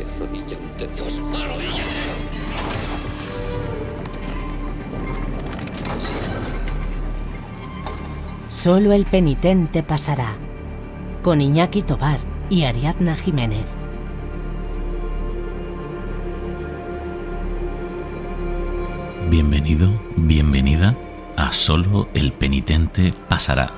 Se arrodilla ante Dios. ¡Arrodíllate! Solo el penitente pasará, con Iñaki Tovar y Ariadna Jiménez. Bienvenido, bienvenida a Solo el penitente pasará,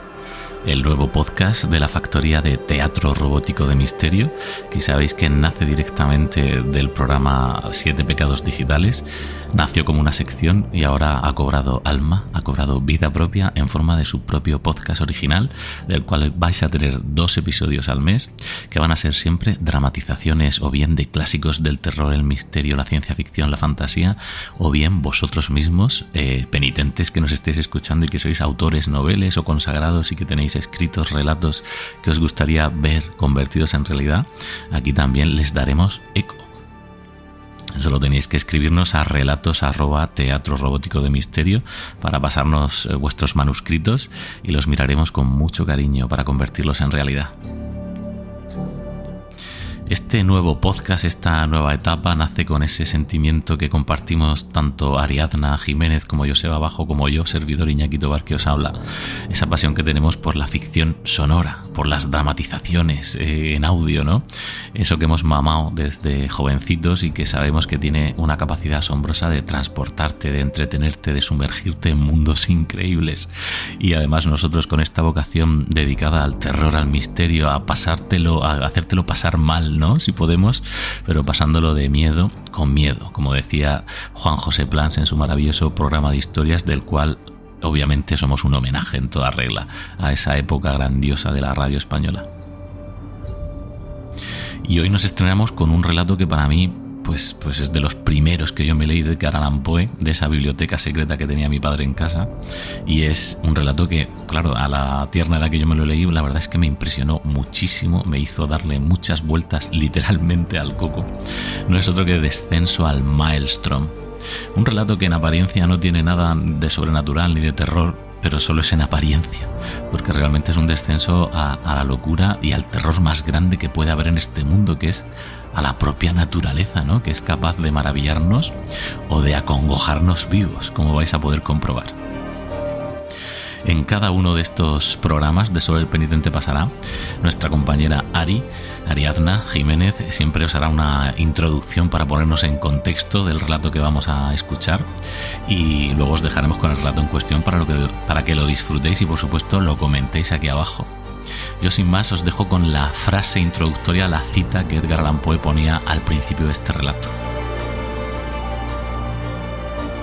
el nuevo podcast de la factoría de Teatro Robótico de Misterio, que sabéis que nace directamente del programa 7 Pecados Digitales. Nació como una sección y ahora ha cobrado alma, ha cobrado vida propia en forma de su propio podcast original, del cual vais a tener 2 episodios al mes, que van a ser siempre dramatizaciones o bien de clásicos del terror, el misterio, la ciencia ficción, la fantasía, o bien vosotros mismos, penitentes que nos estéis escuchando y que sois autores, noveles o consagrados y que tenéis escritos relatos que os gustaría ver convertidos en realidad. Aquí también les daremos eco. Solo tenéis que escribirnos a relatos@Teatro Robótico de Misterio para pasarnos vuestros manuscritos y los miraremos con mucho cariño para convertirlos en realidad. Este nuevo podcast, esta nueva etapa, nace con ese sentimiento que compartimos tanto Ariadna Jiménez como Joseba Bajo, como yo, servidor Iñaki Tovar, que os habla. Esa pasión que tenemos por la ficción sonora, por las dramatizaciones en audio, ¿no? Eso que hemos mamado desde jovencitos y que sabemos que tiene una capacidad asombrosa de transportarte, de entretenerte, de sumergirte en mundos increíbles. Y además nosotros con esta vocación dedicada al terror, al misterio, a pasártelo, a hacértelo pasar mal, ¿no? Si podemos, pero pasándolo de miedo con miedo, como decía Juan José Plans en su maravilloso programa de historias, del cual obviamente somos un homenaje en toda regla a esa época grandiosa de la radio española. Y hoy nos estrenamos con un relato que para mí pues es de los primeros que yo me leí de Edgar Allan Poe, de esa biblioteca secreta que tenía mi padre en casa, y es un relato que, claro, a la tierna edad que yo me lo leí, la verdad es que me impresionó muchísimo, me hizo darle muchas vueltas literalmente al coco. No es otro que Descenso al Maelstrom, un relato que en apariencia no tiene nada de sobrenatural ni de terror, pero solo es en apariencia, porque realmente es un descenso a la locura y al terror más grande que puede haber en este mundo, que es a la propia naturaleza, ¿no? Que es capaz de maravillarnos o de acongojarnos vivos, como vais a poder comprobar. En cada uno de estos programas de Solo el penitente pasará, nuestra compañera Ariadna Jiménez siempre os hará una introducción para ponernos en contexto del relato que vamos a escuchar, y luego os dejaremos con el relato en cuestión para que lo disfrutéis y por supuesto lo comentéis aquí abajo. Yo sin más os dejo con la frase introductoria, la cita que Edgar Allan Poe ponía al principio de este relato.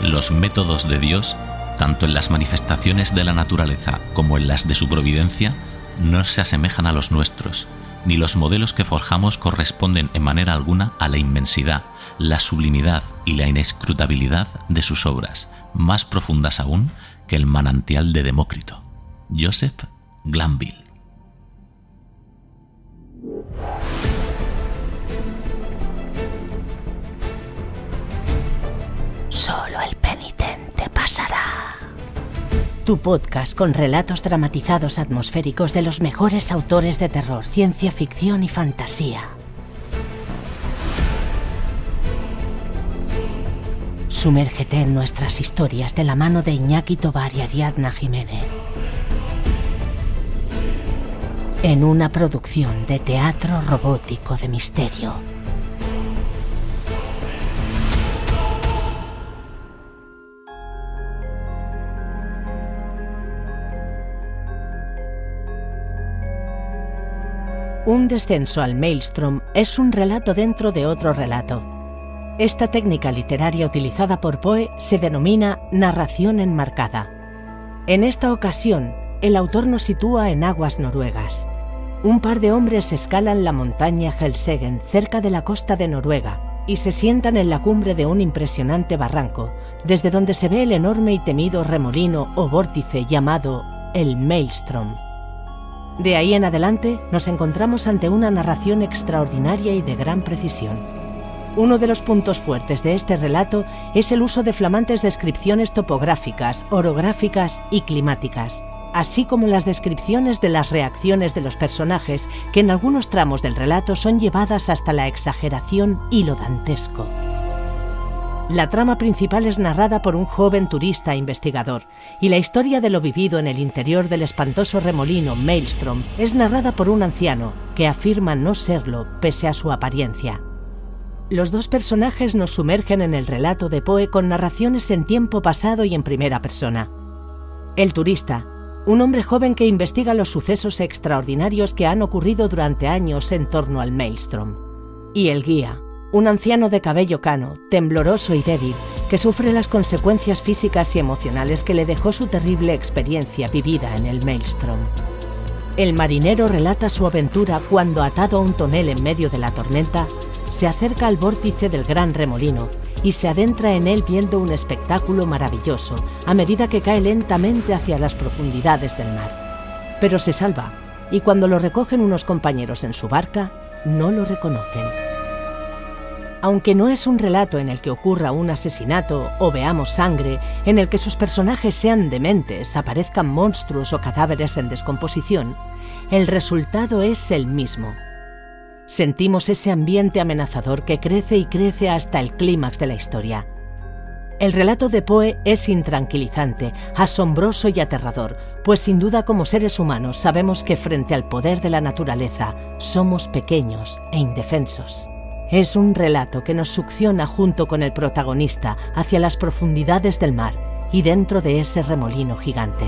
Los métodos de Dios, tanto en las manifestaciones de la naturaleza como en las de su providencia, no se asemejan a los nuestros, ni los modelos que forjamos corresponden en manera alguna a la inmensidad, la sublimidad y la inescrutabilidad de sus obras, más profundas aún que el manantial de Demócrito. Joseph Glanville. Solo el penitente pasará. Tu podcast con relatos dramatizados atmosféricos de los mejores autores de terror, ciencia ficción y fantasía. Sumérgete en nuestras historias de la mano de Iñaki Tovar y Ariadna Jiménez. En una producción de Teatro Robótico de Misterio. Un descenso al Maelstrom es un relato dentro de otro relato. Esta técnica literaria utilizada por Poe se denomina narración enmarcada. En esta ocasión, el autor nos sitúa en aguas noruegas. Un par de hombres escalan la montaña Helseggen cerca de la costa de Noruega y se sientan en la cumbre de un impresionante barranco, desde donde se ve el enorme y temido remolino o vórtice llamado el Maelstrom. De ahí en adelante nos encontramos ante una narración extraordinaria y de gran precisión. Uno de los puntos fuertes de este relato es el uso de flamantes descripciones topográficas, orográficas y climáticas, así como las descripciones de las reacciones de los personajes, que en algunos tramos del relato son llevadas hasta la exageración y lo dantesco. La trama principal es narrada por un joven turista investigador, y la historia de lo vivido en el interior del espantoso remolino Maelstrom es narrada por un anciano que afirma no serlo pese a su apariencia. Los dos personajes nos sumergen en el relato de Poe con narraciones en tiempo pasado y en primera persona. El turista, un hombre joven que investiga los sucesos extraordinarios que han ocurrido durante años en torno al Maelstrom. Y el guía, un anciano de cabello cano, tembloroso y débil, que sufre las consecuencias físicas y emocionales que le dejó su terrible experiencia vivida en el Maelstrom. El marinero relata su aventura cuando, atado a un tonel en medio de la tormenta, se acerca al vórtice del gran remolino y se adentra en él viendo un espectáculo maravilloso a medida que cae lentamente hacia las profundidades del mar. Pero se salva, y cuando lo recogen unos compañeros en su barca, no lo reconocen. Aunque no es un relato en el que ocurra un asesinato o veamos sangre, en el que sus personajes sean dementes, aparezcan monstruos o cadáveres en descomposición, el resultado es el mismo. Sentimos ese ambiente amenazador que crece y crece hasta el clímax de la historia. El relato de Poe es intranquilizante, asombroso y aterrador, pues sin duda como seres humanos sabemos que frente al poder de la naturaleza somos pequeños e indefensos. Es un relato que nos succiona junto con el protagonista hacia las profundidades del mar y dentro de ese remolino gigante.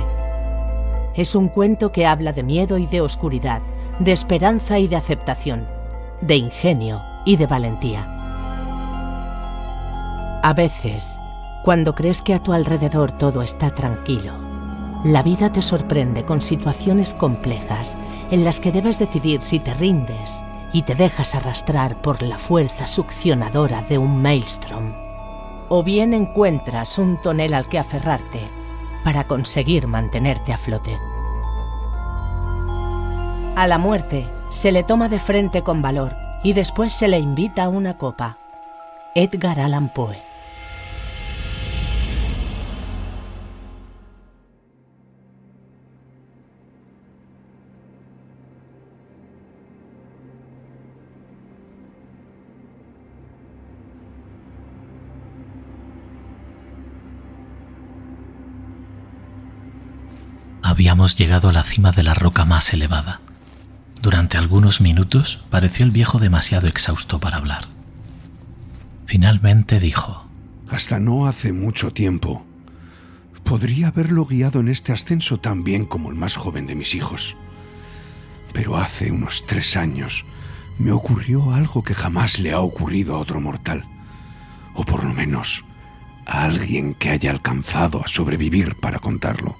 Es un cuento que habla de miedo y de oscuridad, de esperanza y de aceptación, de ingenio y de valentía. A veces, cuando crees que a tu alrededor todo está tranquilo, la vida te sorprende con situaciones complejas en las que debes decidir si te rindes y te dejas arrastrar por la fuerza succionadora de un Maelstrom, o bien encuentras un tonel al que aferrarte para conseguir mantenerte a flote. A la muerte se le toma de frente con valor y después se le invita a una copa. Edgar Allan Poe. Habíamos llegado a la cima de la roca más elevada. Durante algunos minutos pareció el viejo demasiado exhausto para hablar. Finalmente dijo: Hasta no hace mucho tiempo, podría haberlo guiado en este ascenso tan bien como el más joven de mis hijos. Pero hace unos 3 años me ocurrió algo que jamás le ha ocurrido a otro mortal, o por lo menos a alguien que haya alcanzado a sobrevivir para contarlo.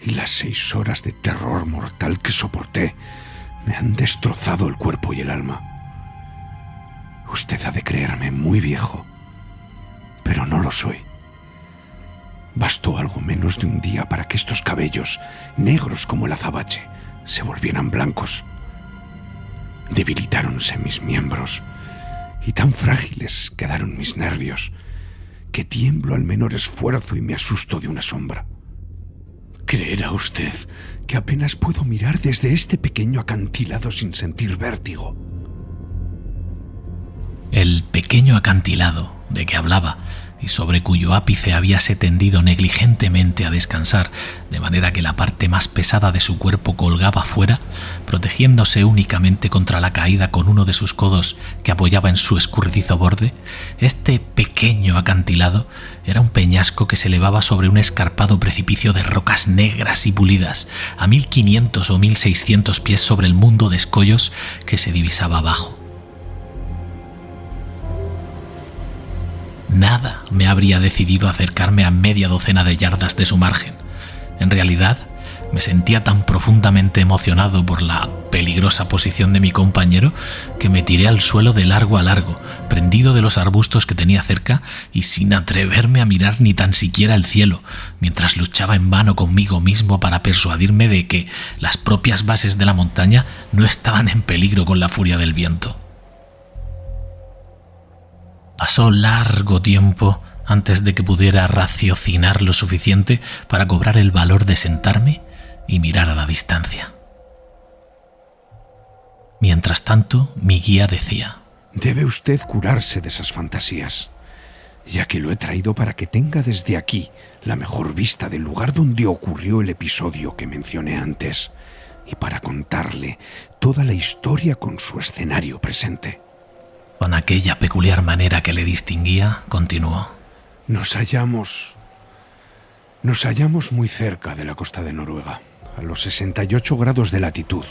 Y las 6 horas de terror mortal que soporté me han destrozado el cuerpo y el alma. Usted ha de creerme muy viejo, pero no lo soy. Bastó algo menos de un día para que estos cabellos, negros como el azabache, se volvieran blancos. Debilitáronse mis miembros y tan frágiles quedaron mis nervios que tiemblo al menor esfuerzo y me asusto de una sombra. ¿Creerá usted que apenas puedo mirar desde este pequeño acantilado sin sentir vértigo? El pequeño acantilado de que hablaba y sobre cuyo ápice habíase tendido negligentemente a descansar, de manera que la parte más pesada de su cuerpo colgaba fuera, protegiéndose únicamente contra la caída con uno de sus codos que apoyaba en su escurridizo borde, este pequeño acantilado era un peñasco que se elevaba sobre un escarpado precipicio de rocas negras y pulidas, a 1500 o 1600 pies sobre el mundo de escollos que se divisaba abajo. Nada me habría decidido acercarme a media docena de yardas de su margen. En realidad, me sentía tan profundamente emocionado por la peligrosa posición de mi compañero que me tiré al suelo de largo a largo, prendido de los arbustos que tenía cerca y sin atreverme a mirar ni tan siquiera el cielo, mientras luchaba en vano conmigo mismo para persuadirme de que las propias bases de la montaña no estaban en peligro con la furia del viento. Pasó largo tiempo antes de que pudiera raciocinar lo suficiente para cobrar el valor de sentarme y mirar a la distancia. Mientras tanto, mi guía decía: debe usted curarse de esas fantasías, ya que lo he traído para que tenga desde aquí la mejor vista del lugar donde ocurrió el episodio que mencioné antes, y para contarle toda la historia con su escenario presente. Con aquella peculiar manera que le distinguía, continuó: Nos hallamos muy cerca de la costa de Noruega, a los 68 grados de latitud,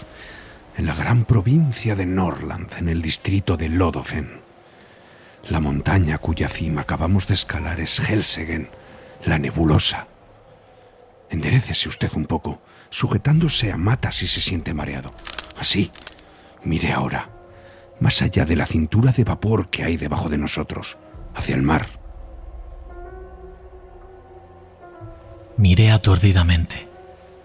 en la gran provincia de Norrland, en el distrito de Lodofen. La montaña cuya cima acabamos de escalar es Helsegen, la nebulosa. Enderécese usted un poco, sujetándose a matas si se siente mareado. Así, mire ahora, más allá de la cintura de vapor que hay debajo de nosotros, hacia el mar. Miré aturdidamente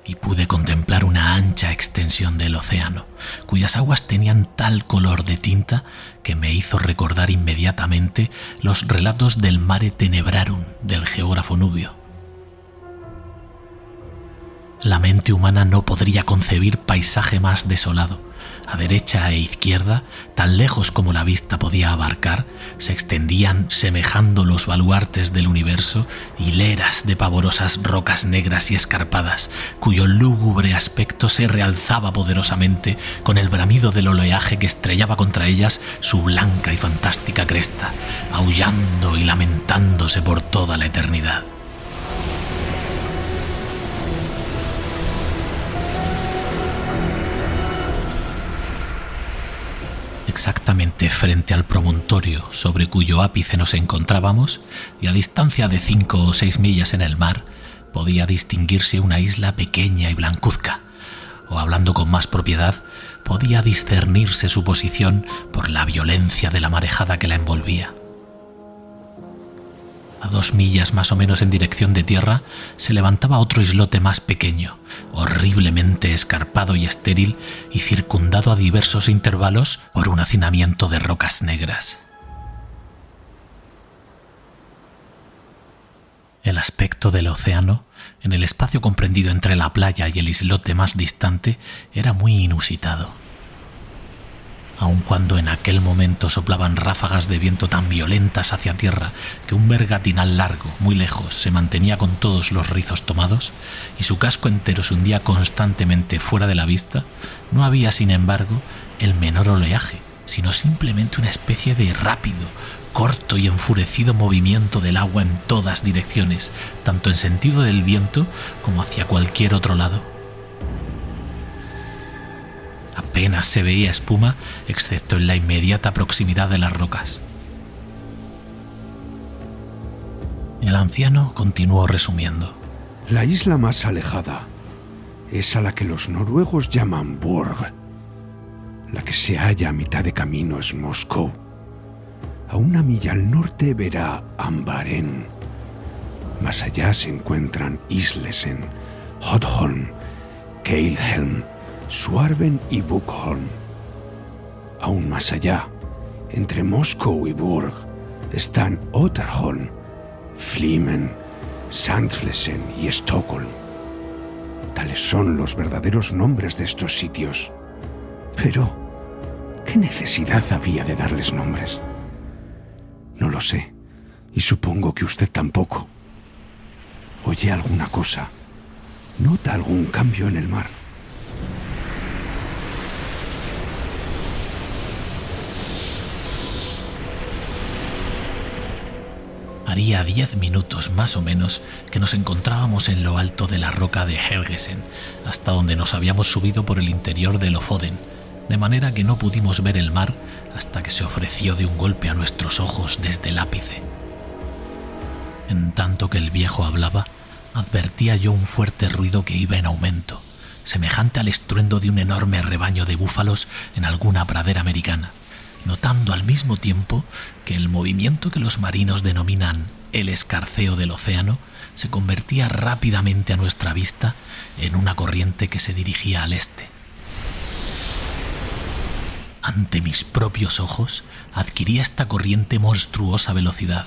y pude contemplar una ancha extensión del océano, cuyas aguas tenían tal color de tinta que me hizo recordar inmediatamente los relatos del Mare Tenebrarum del geógrafo nubio. La mente humana no podría concebir paisaje más desolado. A derecha e izquierda, tan lejos como la vista podía abarcar, se extendían, semejando los baluartes del universo, hileras de pavorosas rocas negras y escarpadas, cuyo lúgubre aspecto se realzaba poderosamente con el bramido del oleaje que estrellaba contra ellas su blanca y fantástica cresta, aullando y lamentándose por toda la eternidad. Exactamente frente al promontorio sobre cuyo ápice nos encontrábamos, y a distancia de 5 o 6 millas en el mar, podía distinguirse una isla pequeña y blancuzca, o hablando con más propiedad, podía discernirse su posición por la violencia de la marejada que la envolvía. A 2 millas más o menos en dirección de tierra se levantaba otro islote más pequeño, horriblemente escarpado y estéril y circundado a diversos intervalos por un hacinamiento de rocas negras. El aspecto del océano, en el espacio comprendido entre la playa y el islote más distante, era muy inusitado. Aun cuando en aquel momento soplaban ráfagas de viento tan violentas hacia tierra que un bergatinal largo, muy lejos, se mantenía con todos los rizos tomados y su casco entero se hundía constantemente fuera de la vista, no había, sin embargo, el menor oleaje, sino simplemente una especie de rápido, corto y enfurecido movimiento del agua en todas direcciones, tanto en sentido del viento como hacia cualquier otro lado. Apenas se veía espuma, excepto en la inmediata proximidad de las rocas. El anciano continuó resumiendo. La isla más alejada es a la que los noruegos llaman Borg. La que se halla a mitad de camino es Moscú. A 1 milla al norte verá Ambaren. Más allá se encuentran Islesen, Hodholm, Keilhelm, Suarven y Buckholm. Aún más allá, entre Moscú y Burg, están Otterholm, Flimen, Sandflesen y Stockholm. Tales son los verdaderos nombres de estos sitios. Pero, ¿qué necesidad había de darles nombres? No lo sé, y supongo que usted tampoco. ¿Oye alguna cosa? ¿Nota algún cambio en el mar? Haría 10 minutos más o menos que nos encontrábamos en lo alto de la roca de Helgesen, hasta donde nos habíamos subido por el interior de Lofoden, de manera que no pudimos ver el mar hasta que se ofreció de un golpe a nuestros ojos desde el ápice. En tanto que el viejo hablaba, advertía yo un fuerte ruido que iba en aumento, semejante al estruendo de un enorme rebaño de búfalos en alguna pradera americana, notando al mismo tiempo que el movimiento que los marinos denominan el escarceo del océano se convertía rápidamente a nuestra vista en una corriente que se dirigía al este. Ante mis propios ojos adquiría esta corriente monstruosa velocidad.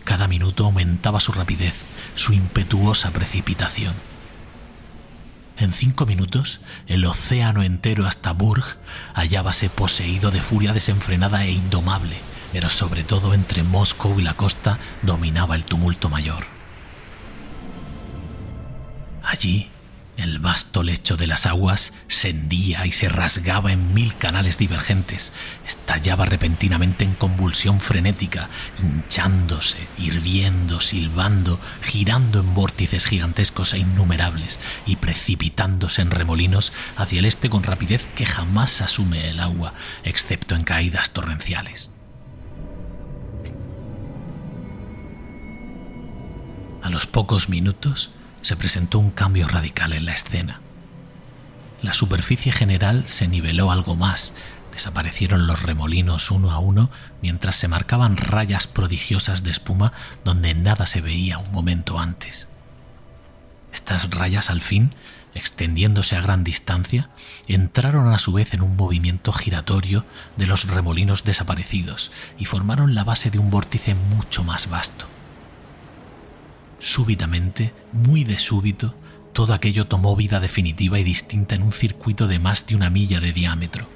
Cada minuto aumentaba su rapidez, su impetuosa precipitación. En 5 minutos, el océano entero hasta Burg hallábase poseído de furia desenfrenada e indomable, pero sobre todo entre Moscú y la costa dominaba el tumulto mayor. Allí, el vasto lecho de las aguas se hendía y se rasgaba en 1000 canales divergentes, estallaba repentinamente en convulsión frenética, hinchándose, hirviendo, silbando, girando en vórtices gigantescos e innumerables y precipitándose en remolinos hacia el este con rapidez que jamás asume el agua, excepto en caídas torrenciales. A los pocos minutos se presentó un cambio radical en la escena. La superficie general se niveló algo más, desaparecieron los remolinos uno a uno mientras se marcaban rayas prodigiosas de espuma donde nada se veía un momento antes. Estas rayas al fin, extendiéndose a gran distancia, entraron a su vez en un movimiento giratorio de los remolinos desaparecidos y formaron la base de un vórtice mucho más vasto. Súbitamente, muy de súbito, todo aquello tomó vida definitiva y distinta en un circuito de más de 1 milla de diámetro.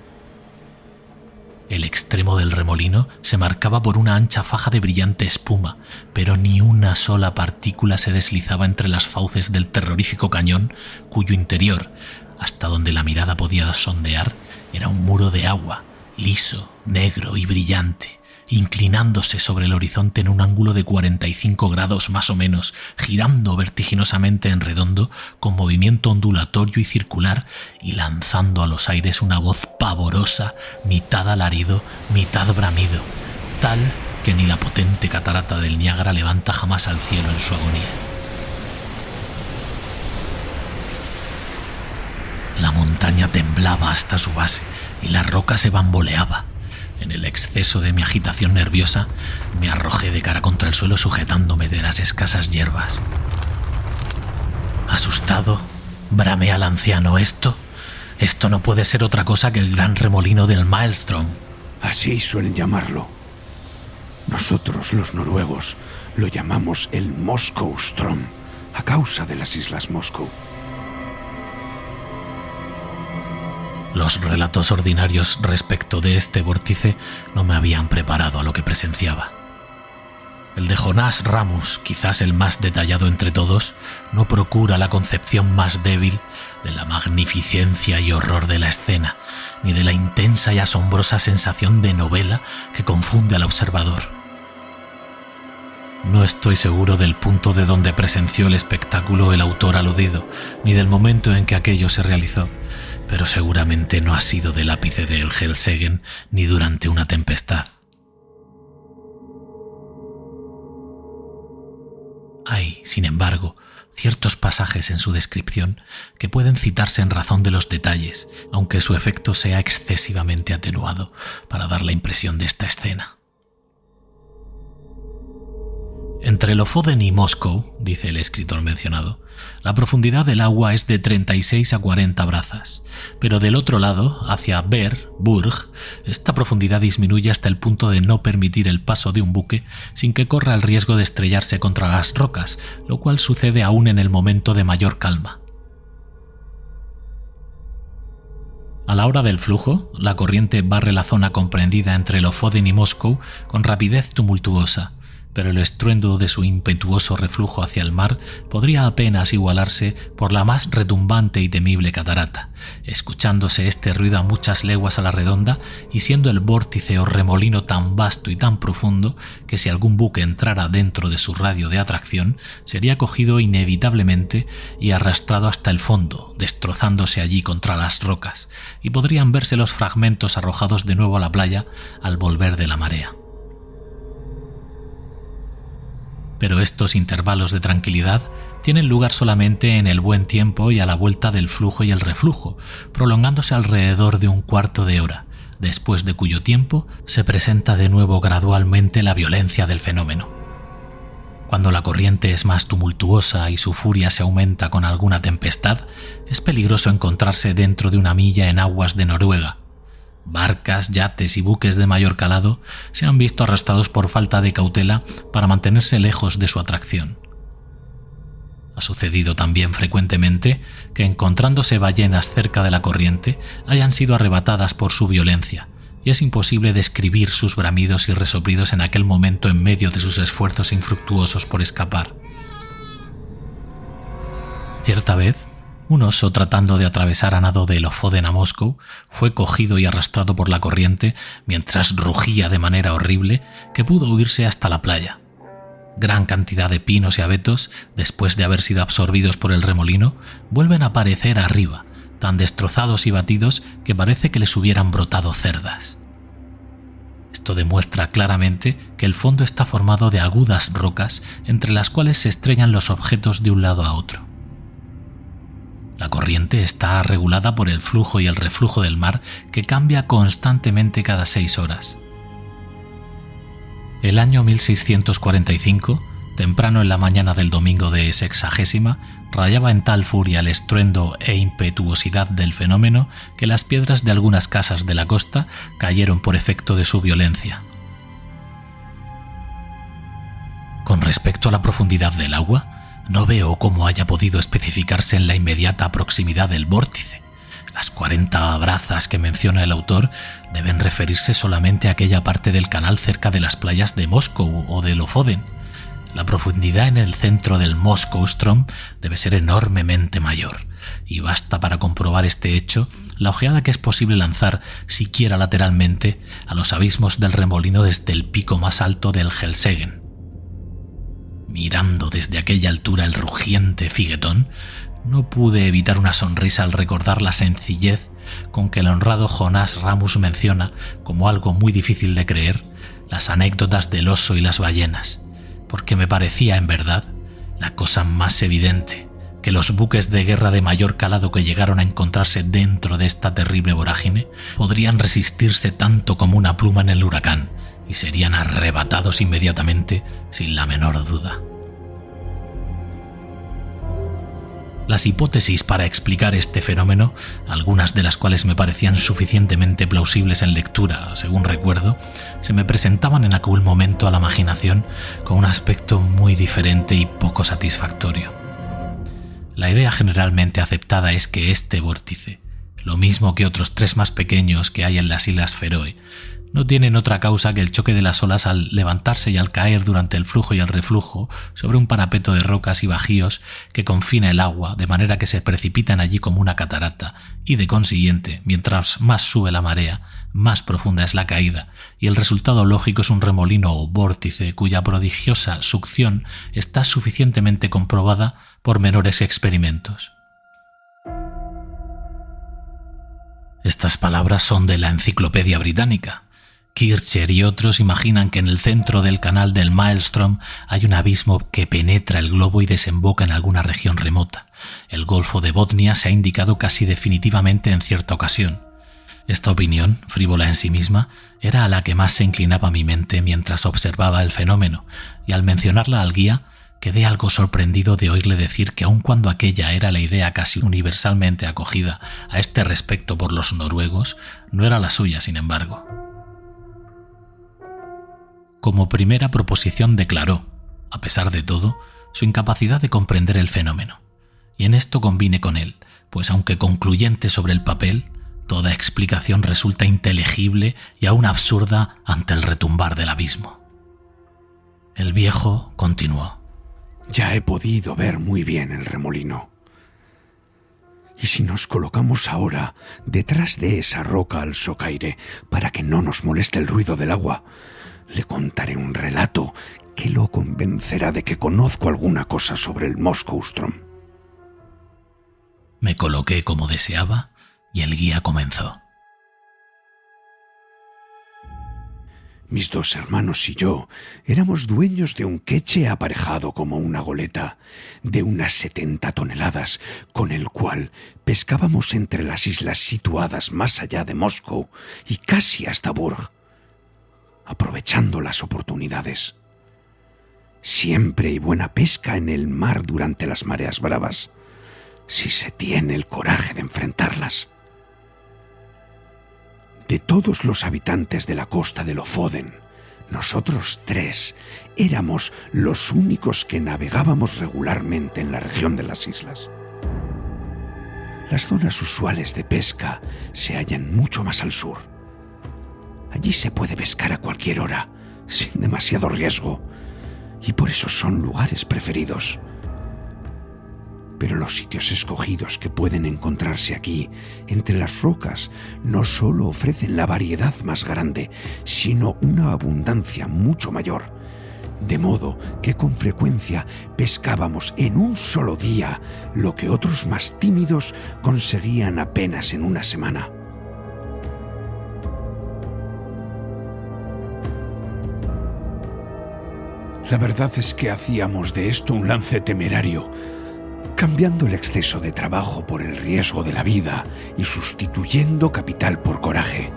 El extremo del remolino se marcaba por una ancha faja de brillante espuma, pero ni una sola partícula se deslizaba entre las fauces del terrorífico cañón, cuyo interior, hasta donde la mirada podía sondear, era un muro de agua, liso, negro y brillante, inclinándose sobre el horizonte en un ángulo de 45 grados más o menos, girando vertiginosamente en redondo, con movimiento ondulatorio y circular, y lanzando a los aires una voz pavorosa, mitad alarido, mitad bramido, tal que ni la potente catarata del Niágara levanta jamás al cielo en su agonía. La montaña temblaba hasta su base y la roca se bamboleaba. En el exceso de mi agitación nerviosa, me arrojé de cara contra el suelo sujetándome de las escasas hierbas. Asustado, bramé al anciano: Esto no puede ser otra cosa que el gran remolino del Maelstrom. Así suelen llamarlo. Nosotros, los noruegos, lo llamamos el Moskowstrom, a causa de las islas Moscú. Los relatos ordinarios respecto de este vórtice no me habían preparado a lo que presenciaba. El de Jonás Ramus, quizás el más detallado entre todos, no procura la concepción más débil de la magnificencia y horror de la escena, ni de la intensa y asombrosa sensación de novela que confunde al observador. No estoy seguro del punto de donde presenció el espectáculo el autor aludido, ni del momento en que aquello se realizó, pero seguramente no ha sido del ápice del Helseggen ni durante una tempestad. Hay, sin embargo, ciertos pasajes en su descripción que pueden citarse en razón de los detalles, aunque su efecto sea excesivamente atenuado para dar la impresión de esta escena. Entre Lofoten y Moscú, dice el escritor mencionado, la profundidad del agua es de 36 a 40 brazas, pero del otro lado, hacia Burg, esta profundidad disminuye hasta el punto de no permitir el paso de un buque sin que corra el riesgo de estrellarse contra las rocas, lo cual sucede aún en el momento de mayor calma. A la hora del flujo, la corriente barre la zona comprendida entre Lofoten y Moscú con rapidez tumultuosa, pero el estruendo de su impetuoso reflujo hacia el mar podría apenas igualarse por la más retumbante y temible catarata, escuchándose este ruido a muchas leguas a la redonda y siendo el vórtice o remolino tan vasto y tan profundo que si algún buque entrara dentro de su radio de atracción sería cogido inevitablemente y arrastrado hasta el fondo, destrozándose allí contra las rocas, y podrían verse los fragmentos arrojados de nuevo a la playa al volver de la marea. Pero estos intervalos de tranquilidad tienen lugar solamente en el buen tiempo y a la vuelta del flujo y el reflujo, prolongándose alrededor de un cuarto de hora, después de cuyo tiempo se presenta de nuevo gradualmente la violencia del fenómeno. Cuando la corriente es más tumultuosa y su furia se aumenta con alguna tempestad, es peligroso encontrarse dentro de 1 milla en aguas de Noruega. Barcas, yates y buques de mayor calado se han visto arrastrados por falta de cautela para mantenerse lejos de su atracción. Ha sucedido también frecuentemente que, encontrándose ballenas cerca de la corriente, hayan sido arrebatadas por su violencia, y es imposible describir sus bramidos y resoplidos en aquel momento en medio de sus esfuerzos infructuosos por escapar. Cierta vez, un oso, tratando de atravesar a nado de Lofoden a Moscú, fue cogido y arrastrado por la corriente mientras rugía de manera horrible que pudo huirse hasta la playa. Gran cantidad de pinos y abetos, después de haber sido absorbidos por el remolino, vuelven a aparecer arriba, tan destrozados y batidos que parece que les hubieran brotado cerdas. Esto demuestra claramente que el fondo está formado de agudas rocas entre las cuales se estrellan los objetos de un lado a otro. La corriente está regulada por el flujo y el reflujo del mar, que cambia constantemente cada 6 horas. El año 1645, temprano en la mañana del domingo de Sexagésima, rayaba en tal furia el estruendo e impetuosidad del fenómeno que las piedras de algunas casas de la costa cayeron por efecto de su violencia. Con respecto a la profundidad del agua, no veo cómo haya podido especificarse en la inmediata proximidad del vórtice. Las 40 brazas que menciona el autor deben referirse solamente a aquella parte del canal cerca de las playas de Moscú o de Lofoden. La profundidad en el centro del Moskowstrom debe ser enormemente mayor, y basta para comprobar este hecho la ojeada que es posible lanzar, siquiera lateralmente, a los abismos del remolino desde el pico más alto del Helseggen. Mirando desde aquella altura el rugiente Figuetón, no pude evitar una sonrisa al recordar la sencillez con que el honrado Jonás Ramus menciona, como algo muy difícil de creer, las anécdotas del oso y las ballenas, porque me parecía, en verdad, la cosa más evidente, que los buques de guerra de mayor calado que llegaron a encontrarse dentro de esta terrible vorágine podrían resistirse tanto como una pluma en el huracán, y serían arrebatados inmediatamente sin la menor duda. Las hipótesis para explicar este fenómeno, algunas de las cuales me parecían suficientemente plausibles en lectura, según recuerdo, se me presentaban en aquel momento a la imaginación con un aspecto muy diferente y poco satisfactorio. La idea generalmente aceptada es que este vórtice, lo mismo que otros 3 más pequeños que hay en las Islas Feroe, no tienen otra causa que el choque de las olas al levantarse y al caer durante el flujo y el reflujo sobre un parapeto de rocas y bajíos que confina el agua de manera que se precipitan allí como una catarata, y de consiguiente, mientras más sube la marea, más profunda es la caída, y el resultado lógico es un remolino o vórtice cuya prodigiosa succión está suficientemente comprobada por menores experimentos. Estas palabras son de la Enciclopedia Británica. Kircher y otros imaginan que en el centro del canal del Maelstrom hay un abismo que penetra el globo y desemboca en alguna región remota. El Golfo de Botnia se ha indicado casi definitivamente en cierta ocasión. Esta opinión, frívola en sí misma, era a la que más se inclinaba mi mente mientras observaba el fenómeno, y al mencionarla al guía, quedé algo sorprendido de oírle decir que aun cuando aquella era la idea casi universalmente acogida a este respecto por los noruegos, no era la suya, sin embargo. Como primera proposición declaró, a pesar de todo, su incapacidad de comprender el fenómeno, y en esto convine con él, pues aunque concluyente sobre el papel, toda explicación resulta inteligible y aún absurda ante el retumbar del abismo. El viejo continuó. Ya he podido ver muy bien el remolino. ¿Y si nos colocamos ahora detrás de esa roca al socaire para que no nos moleste el ruido del agua? Le contaré un relato que lo convencerá de que conozco alguna cosa sobre el Moskowstrom. Me coloqué como deseaba y el guía comenzó. Mis 2 hermanos y yo éramos dueños de un queche aparejado como una goleta, de unas 70 toneladas, con el cual pescábamos entre las islas situadas más allá de Moscú y casi hasta Burg, aprovechando las oportunidades. Siempre hay buena pesca en el mar durante las mareas bravas, si se tiene el coraje de enfrentarlas. De todos los habitantes de la costa de Lofoden, nosotros 3 éramos los únicos que navegábamos regularmente en la región de las islas. Las zonas usuales de pesca se hallan mucho más al sur. Allí se puede pescar a cualquier hora, sin demasiado riesgo, y por eso son lugares preferidos. Pero los sitios escogidos que pueden encontrarse aquí, entre las rocas, no solo ofrecen la variedad más grande, sino una abundancia mucho mayor. De modo que con frecuencia pescábamos en un solo día lo que otros más tímidos conseguían apenas en una semana. La verdad es que hacíamos de esto un lance temerario, cambiando el exceso de trabajo por el riesgo de la vida y sustituyendo capital por coraje.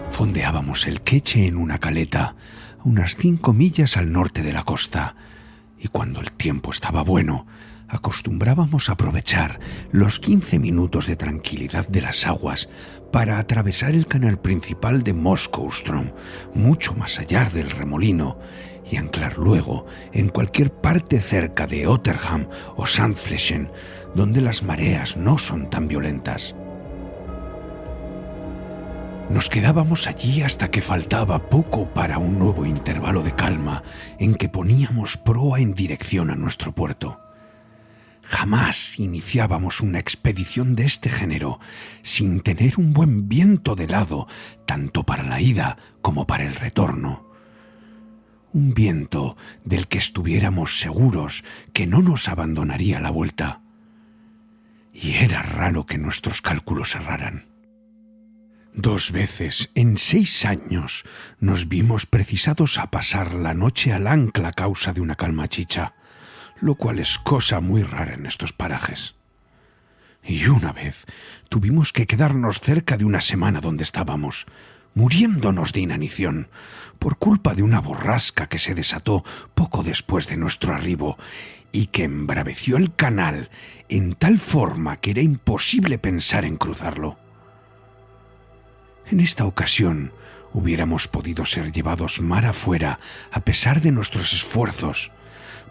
Fondeábamos el queche en una caleta, a unas 5 millas al norte de la costa, y cuando el tiempo estaba bueno, acostumbrábamos a aprovechar los 15 minutos de tranquilidad de las aguas para atravesar el canal principal de Moskoustrom, mucho más allá del remolino, y anclar luego en cualquier parte cerca de Otterham o Sandfleschen, donde las mareas no son tan violentas. Nos quedábamos allí hasta que faltaba poco para un nuevo intervalo de calma en que poníamos proa en dirección a nuestro puerto. Jamás iniciábamos una expedición de este género sin tener un buen viento de lado, tanto para la ida como para el retorno. Un viento del que estuviéramos seguros que no nos abandonaría a la vuelta. Y era raro que nuestros cálculos erraran. 2 veces en 6 años nos vimos precisados a pasar la noche al ancla a causa de una calma chicha, lo cual es cosa muy rara en estos parajes. Y una vez tuvimos que quedarnos cerca de una semana donde estábamos, muriéndonos de inanición, por culpa de una borrasca que se desató poco después de nuestro arribo y que embraveció el canal en tal forma que era imposible pensar en cruzarlo. En esta ocasión hubiéramos podido ser llevados mar afuera a pesar de nuestros esfuerzos,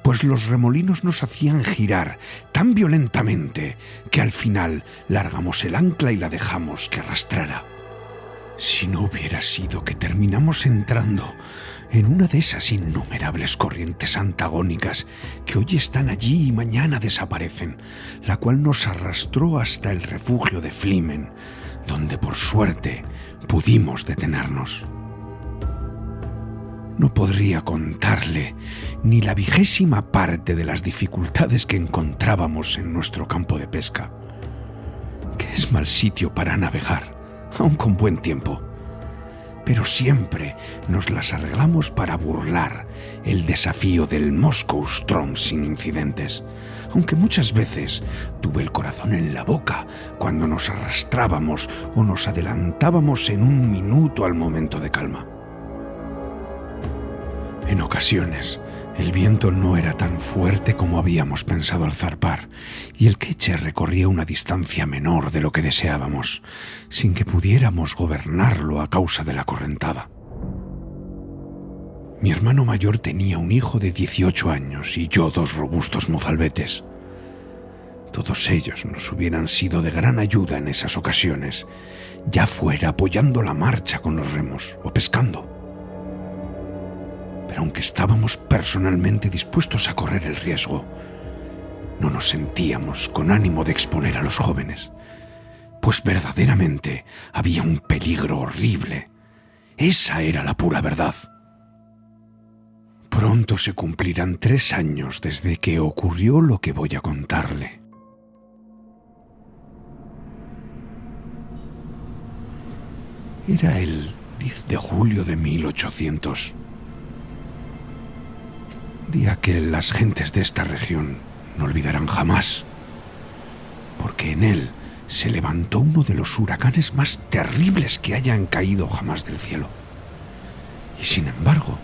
pues los remolinos nos hacían girar tan violentamente que al final largamos el ancla y la dejamos que arrastrara. Si no hubiera sido que terminamos entrando en una de esas innumerables corrientes antagónicas que hoy están allí y mañana desaparecen, la cual nos arrastró hasta el refugio de Flimen, donde por suerte pudimos detenernos. No podría contarle ni la 20ª parte de las dificultades que encontrábamos en nuestro campo de pesca, que es mal sitio para navegar, aun con buen tiempo, pero siempre nos las arreglamos para burlar el desafío del Moskoustrom sin incidentes, aunque muchas veces tuve el corazón en la boca cuando nos arrastrábamos o nos adelantábamos en un minuto al momento de calma. En ocasiones, el viento no era tan fuerte como habíamos pensado al zarpar, y el queche recorría una distancia menor de lo que deseábamos, sin que pudiéramos gobernarlo a causa de la correntada. Mi hermano mayor tenía un hijo de 18 años y yo 2 robustos mozalbetes. Todos ellos nos hubieran sido de gran ayuda en esas ocasiones, ya fuera apoyando la marcha con los remos o pescando. Pero aunque estábamos personalmente dispuestos a correr el riesgo, no nos sentíamos con ánimo de exponer a los jóvenes, pues verdaderamente había un peligro horrible. Esa era la pura verdad. Pronto se cumplirán 3 años desde que ocurrió lo que voy a contarle. Era el 10 de julio de 1800. Día que las gentes de esta región no olvidarán jamás, porque en él se levantó uno de los huracanes más terribles que hayan caído jamás del cielo. Y sin embargo,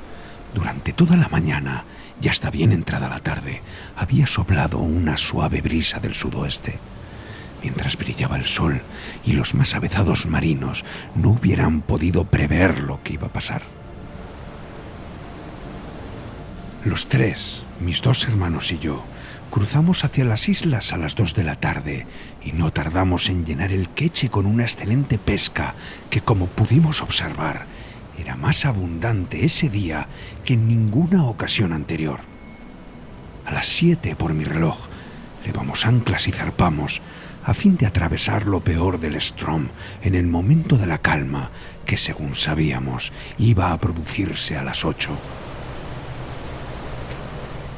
durante toda la mañana y hasta bien entrada la tarde, había soplado una suave brisa del sudoeste, mientras brillaba el sol, y los más avezados marinos no hubieran podido prever lo que iba a pasar. Los tres, mis 2 hermanos y yo, cruzamos hacia las islas a las 2 de la tarde y no tardamos en llenar el queche con una excelente pesca que, como pudimos observar, era más abundante ese día que en ninguna ocasión anterior. A las 7 por mi reloj, levamos anclas y zarpamos a fin de atravesar lo peor del Strom en el momento de la calma que, según sabíamos, iba a producirse a las 8.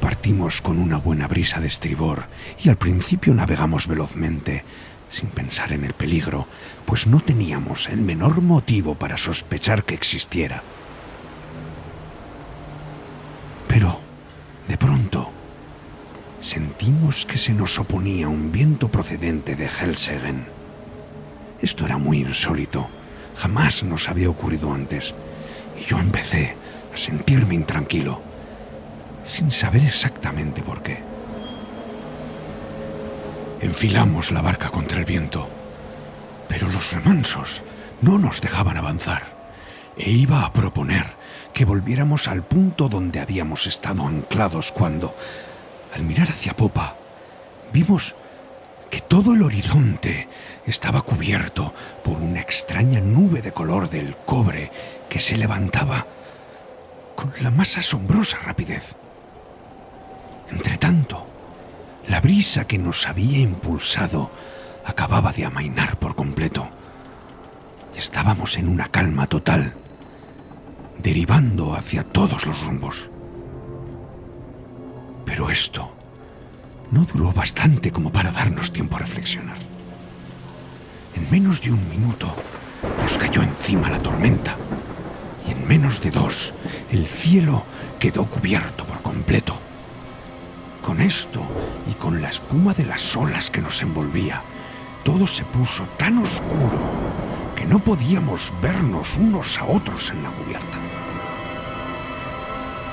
Partimos con una buena brisa de estribor y al principio navegamos velozmente, sin pensar en el peligro, pues no teníamos el menor motivo para sospechar que existiera. Pero, de pronto, sentimos que se nos oponía un viento procedente de Helseggen. Esto era muy insólito, jamás nos había ocurrido antes, y yo empecé a sentirme intranquilo, sin saber exactamente por qué. Enfilamos la barca contra el viento, pero los remansos no nos dejaban avanzar, e iba a proponer que volviéramos al punto donde habíamos estado anclados cuando, al mirar hacia popa, vimos que todo el horizonte estaba cubierto por una extraña nube de color del cobre que se levantaba con la más asombrosa rapidez. Entretanto, la brisa que nos había impulsado acababa de amainar por completo y estábamos en una calma total, derivando hacia todos los rumbos. Pero esto no duró bastante como para darnos tiempo a reflexionar. En menos de 1 minuto nos cayó encima la tormenta y en menos de 2 el cielo quedó cubierto por completo. Con esto y con la espuma de las olas que nos envolvía, todo se puso tan oscuro que no podíamos vernos unos a otros en la cubierta.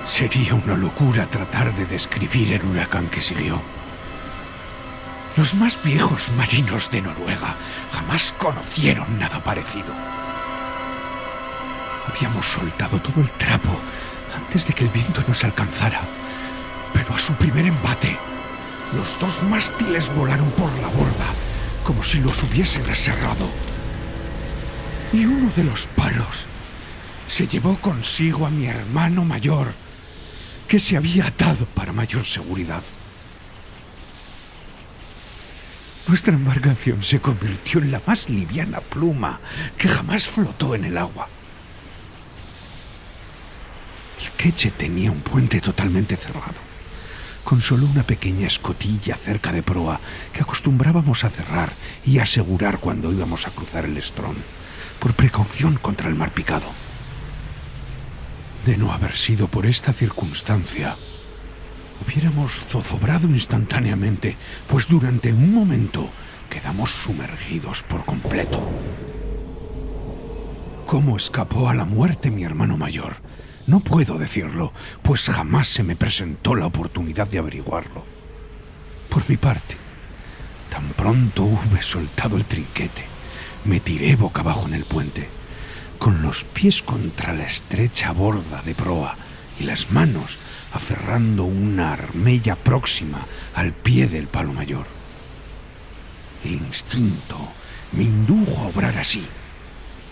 Sería una locura tratar de describir el huracán que siguió. Los más viejos marinos de Noruega jamás conocieron nada parecido. Habíamos soltado todo el trapo antes de que el viento nos alcanzara. Pero a su primer embate, los 2 mástiles volaron por la borda, como si los hubiesen aserrado. Y uno de los palos se llevó consigo a mi hermano mayor, que se había atado para mayor seguridad. Nuestra embarcación se convirtió en la más liviana pluma que jamás flotó en el agua. El queche tenía un puente totalmente cerrado, con solo una pequeña escotilla cerca de proa que acostumbrábamos a cerrar y asegurar cuando íbamos a cruzar el Strom, por precaución contra el mar picado. De no haber sido por esta circunstancia, hubiéramos zozobrado instantáneamente, pues durante un momento quedamos sumergidos por completo. ¿Cómo escapó a la muerte mi hermano mayor? No puedo decirlo, pues jamás se me presentó la oportunidad de averiguarlo. Por mi parte, tan pronto hube soltado el trinquete, me tiré boca abajo en el puente, con los pies contra la estrecha borda de proa y las manos aferrando una armella próxima al pie del palo mayor. El instinto me indujo a obrar así,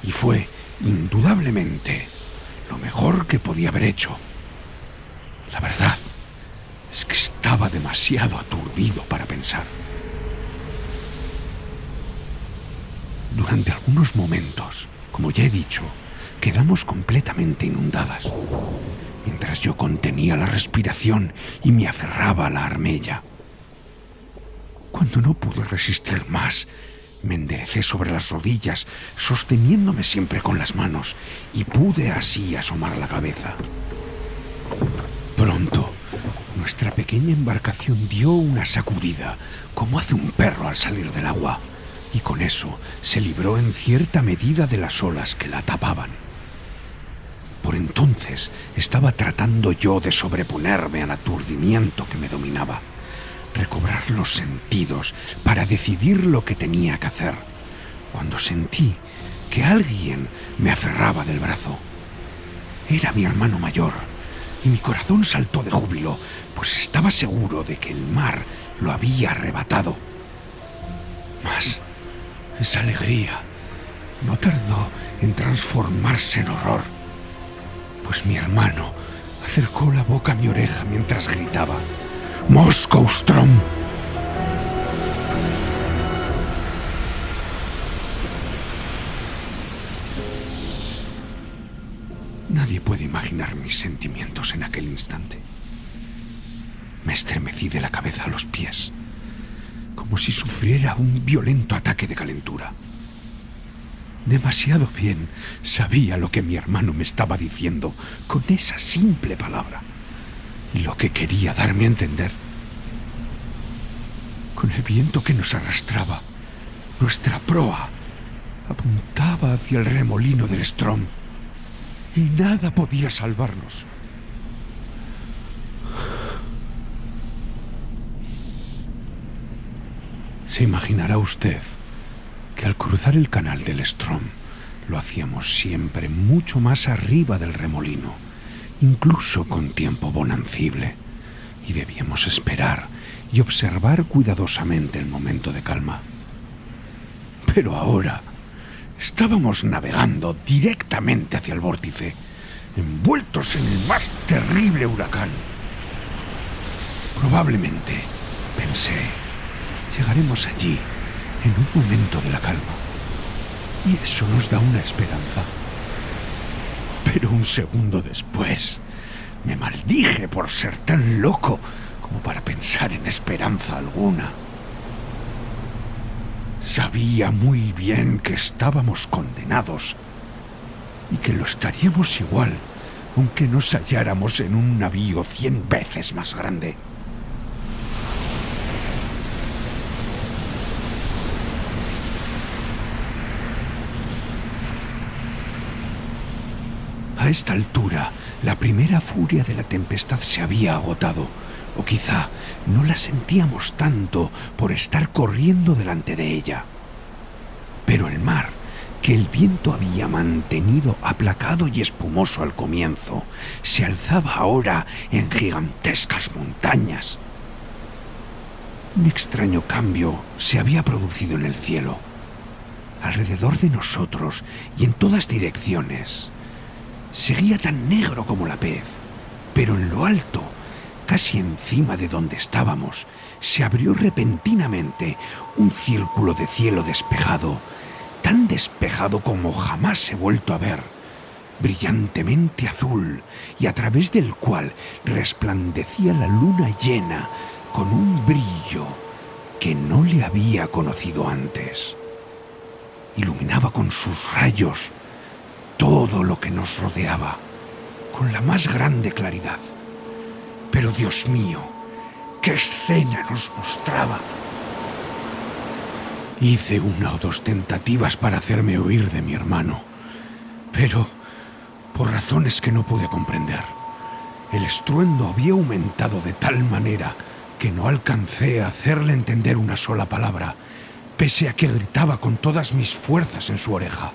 y fue, indudablemente, lo mejor que podía haber hecho. La verdad es que estaba demasiado aturdido para pensar. Durante algunos momentos, como ya he dicho, quedamos completamente inundadas, mientras yo contenía la respiración y me aferraba a la armella. Cuando no pude resistir más, me enderecé sobre las rodillas, sosteniéndome siempre con las manos, y pude así asomar la cabeza. Pronto, nuestra pequeña embarcación dio una sacudida, como hace un perro al salir del agua, y con eso se libró en cierta medida de las olas que la tapaban. Por entonces estaba tratando yo de sobreponerme al aturdimiento que me dominaba, recobrar los sentidos para decidir lo que tenía que hacer, cuando sentí que alguien me aferraba del brazo. Era mi hermano mayor, y mi corazón saltó de júbilo, pues estaba seguro de que el mar lo había arrebatado. Mas esa alegría no tardó en transformarse en horror, pues mi hermano acercó la boca a mi oreja mientras gritaba: ¡Moskowstrom! Nadie puede imaginar mis sentimientos en aquel instante. Me estremecí de la cabeza a los pies, como si sufriera un violento ataque de calentura. Demasiado bien sabía lo que mi hermano me estaba diciendo con esa simple palabra y lo que quería darme a entender. Con el viento que nos arrastraba, nuestra proa apuntaba hacia el remolino del Strom y nada podía salvarnos. Se imaginará usted que al cruzar el canal del Strom lo hacíamos siempre mucho más arriba del remolino, incluso con tiempo bonancible, y debíamos esperar y observar cuidadosamente el momento de calma. Pero ahora estábamos navegando directamente hacia el vórtice, envueltos en el más terrible huracán. Probablemente, pensé, llegaremos allí en un momento de la calma, y eso nos da una esperanza. Pero un segundo después, me maldije por ser tan loco como para pensar en esperanza alguna. Sabía muy bien que estábamos condenados y que lo estaríamos igual, aunque nos halláramos en un navío 100 veces más grande. A esta altura, la primera furia de la tempestad se había agotado, o quizá no la sentíamos tanto por estar corriendo delante de ella. Pero el mar, que el viento había mantenido aplacado y espumoso al comienzo, se alzaba ahora en gigantescas montañas. Un extraño cambio se había producido en el cielo. Alrededor de nosotros y en todas direcciones seguía tan negro como la pez, pero en lo alto, casi encima de donde estábamos, se abrió repentinamente un círculo de cielo despejado, tan despejado como jamás he vuelto a ver, brillantemente azul, y a través del cual resplandecía la luna llena con un brillo que no le había conocido antes. Iluminaba con sus rayos todo lo que nos rodeaba, con la más grande claridad. Pero Dios mío, ¿qué escena nos mostraba? Hice una o dos tentativas para hacerme huir de mi hermano, pero por razones que no pude comprender, el estruendo había aumentado de tal manera que no alcancé a hacerle entender una sola palabra, pese a que gritaba con todas mis fuerzas en su oreja.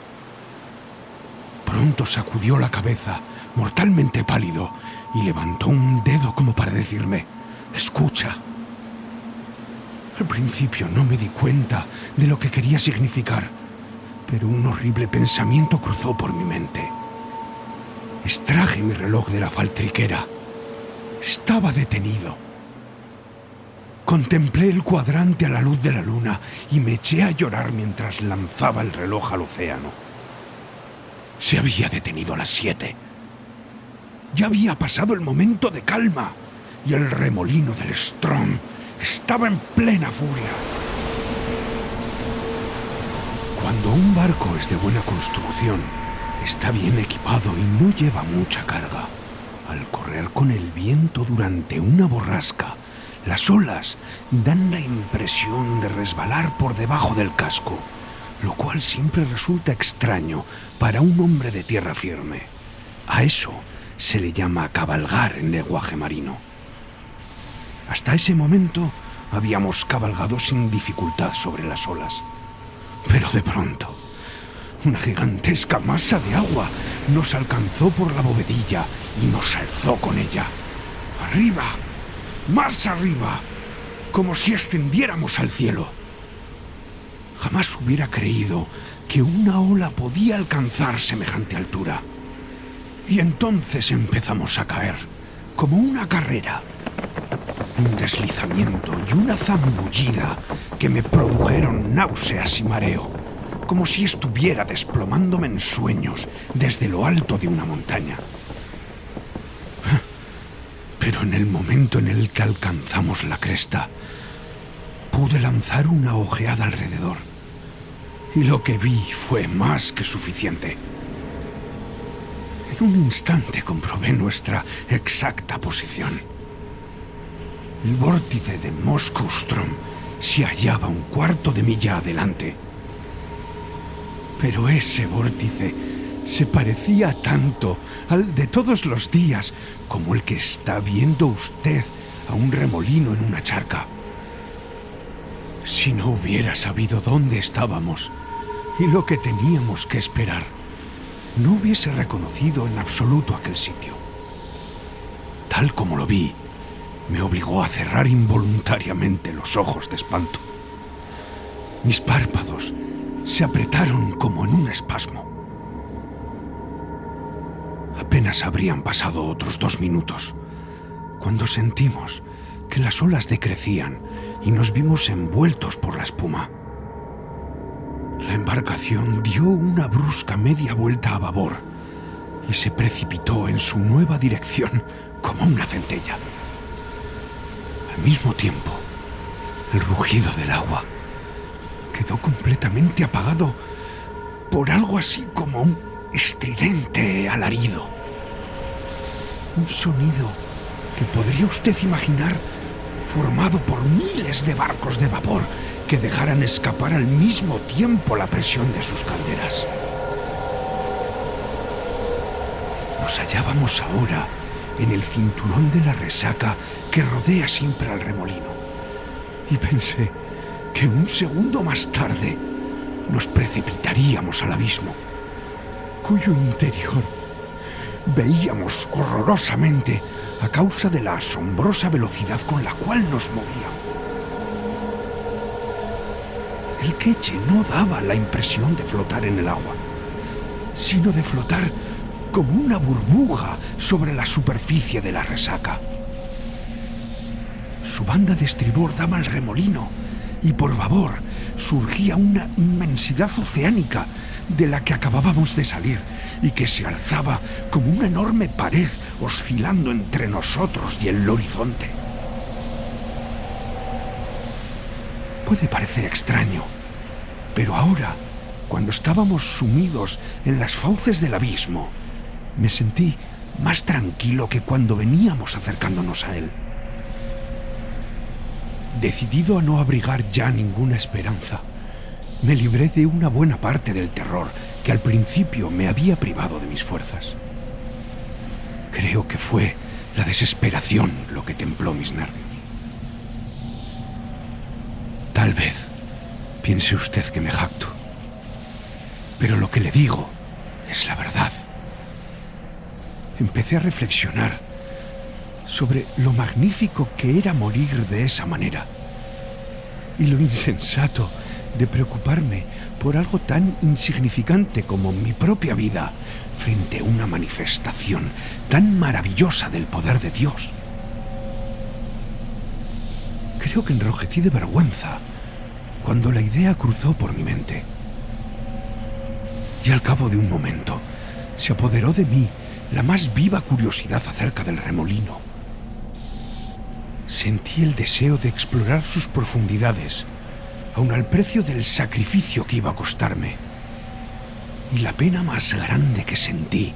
Pronto sacudió la cabeza, mortalmente pálido, y levantó un dedo como para decirme: «Escucha». Al principio no me di cuenta de lo que quería significar, pero un horrible pensamiento cruzó por mi mente. Extraje mi reloj de la faltriquera. Estaba detenido. Contemplé el cuadrante a la luz de la luna y me eché a llorar mientras lanzaba el reloj al océano. Se había detenido a las 7. Ya había pasado el momento de calma y el remolino del Strom estaba en plena furia. Cuando un barco es de buena construcción, está bien equipado y no lleva mucha carga, al correr con el viento durante una borrasca, las olas dan la impresión de resbalar por debajo del casco, lo cual siempre resulta extraño para un hombre de tierra firme. A eso se le llama cabalgar en lenguaje marino. Hasta ese momento habíamos cabalgado sin dificultad sobre las olas. Pero de pronto, una gigantesca masa de agua nos alcanzó por la bovedilla y nos alzó con ella. ¡Arriba! ¡Más arriba! Como si ascendiéramos al cielo. Jamás hubiera creído que una ola podía alcanzar semejante altura. Y entonces empezamos a caer, como una carrera. Un deslizamiento y una zambullida que me produjeron náuseas y mareo, como si estuviera desplomándome en sueños desde lo alto de una montaña. Pero en el momento en el que alcanzamos la cresta, pude lanzar una ojeada alrededor, y lo que vi fue más que suficiente. En un instante comprobé nuestra exacta posición. El vórtice de Moskow-Ström se hallaba 1/4 de milla adelante. Pero ese vórtice se parecía tanto al de todos los días como el que está viendo usted a un remolino en una charca. Si no hubiera sabido dónde estábamos y lo que teníamos que esperar, no hubiese reconocido en absoluto aquel sitio. Tal como lo vi, me obligó a cerrar involuntariamente los ojos de espanto. Mis párpados se apretaron como en un espasmo. Apenas habrían pasado otros 2 minutos cuando sentimos que las olas decrecían y nos vimos envueltos por la espuma. La embarcación dio una brusca media vuelta a babor y se precipitó en su nueva dirección como una centella. Al mismo tiempo, el rugido del agua quedó completamente apagado por algo así como un estridente alarido. Un sonido que podría usted imaginar formado por miles de barcos de vapor que dejaran escapar al mismo tiempo la presión de sus calderas. Nos hallábamos ahora en el cinturón de la resaca que rodea siempre al remolino, y pensé que un segundo más tarde nos precipitaríamos al abismo, cuyo interior veíamos horrorosamente a causa de la asombrosa velocidad con la cual nos movíamos. El queche no daba la impresión de flotar en el agua, sino de flotar como una burbuja sobre la superficie de la resaca. Su banda de estribor daba al remolino y por babor surgía una inmensidad oceánica de la que acabábamos de salir y que se alzaba como una enorme pared oscilando entre nosotros y el horizonte. Puede parecer extraño, pero ahora, cuando estábamos sumidos en las fauces del abismo, me sentí más tranquilo que cuando veníamos acercándonos a él. Decidido a no abrigar ya ninguna esperanza, me libré de una buena parte del terror que al principio me había privado de mis fuerzas. Creo que fue la desesperación lo que templó mis nervios. Tal vez piense usted que me jacto, pero lo que le digo es la verdad. Empecé a reflexionar sobre lo magnífico que era morir de esa manera y lo insensato de preocuparme por algo tan insignificante como mi propia vida frente a una manifestación tan maravillosa del poder de Dios. Creo que enrojecí de vergüenza cuando la idea cruzó por mi mente. Y al cabo de un momento se apoderó de mí la más viva curiosidad acerca del remolino. Sentí el deseo de explorar sus profundidades, aun al precio del sacrificio que iba a costarme. Y la pena más grande que sentí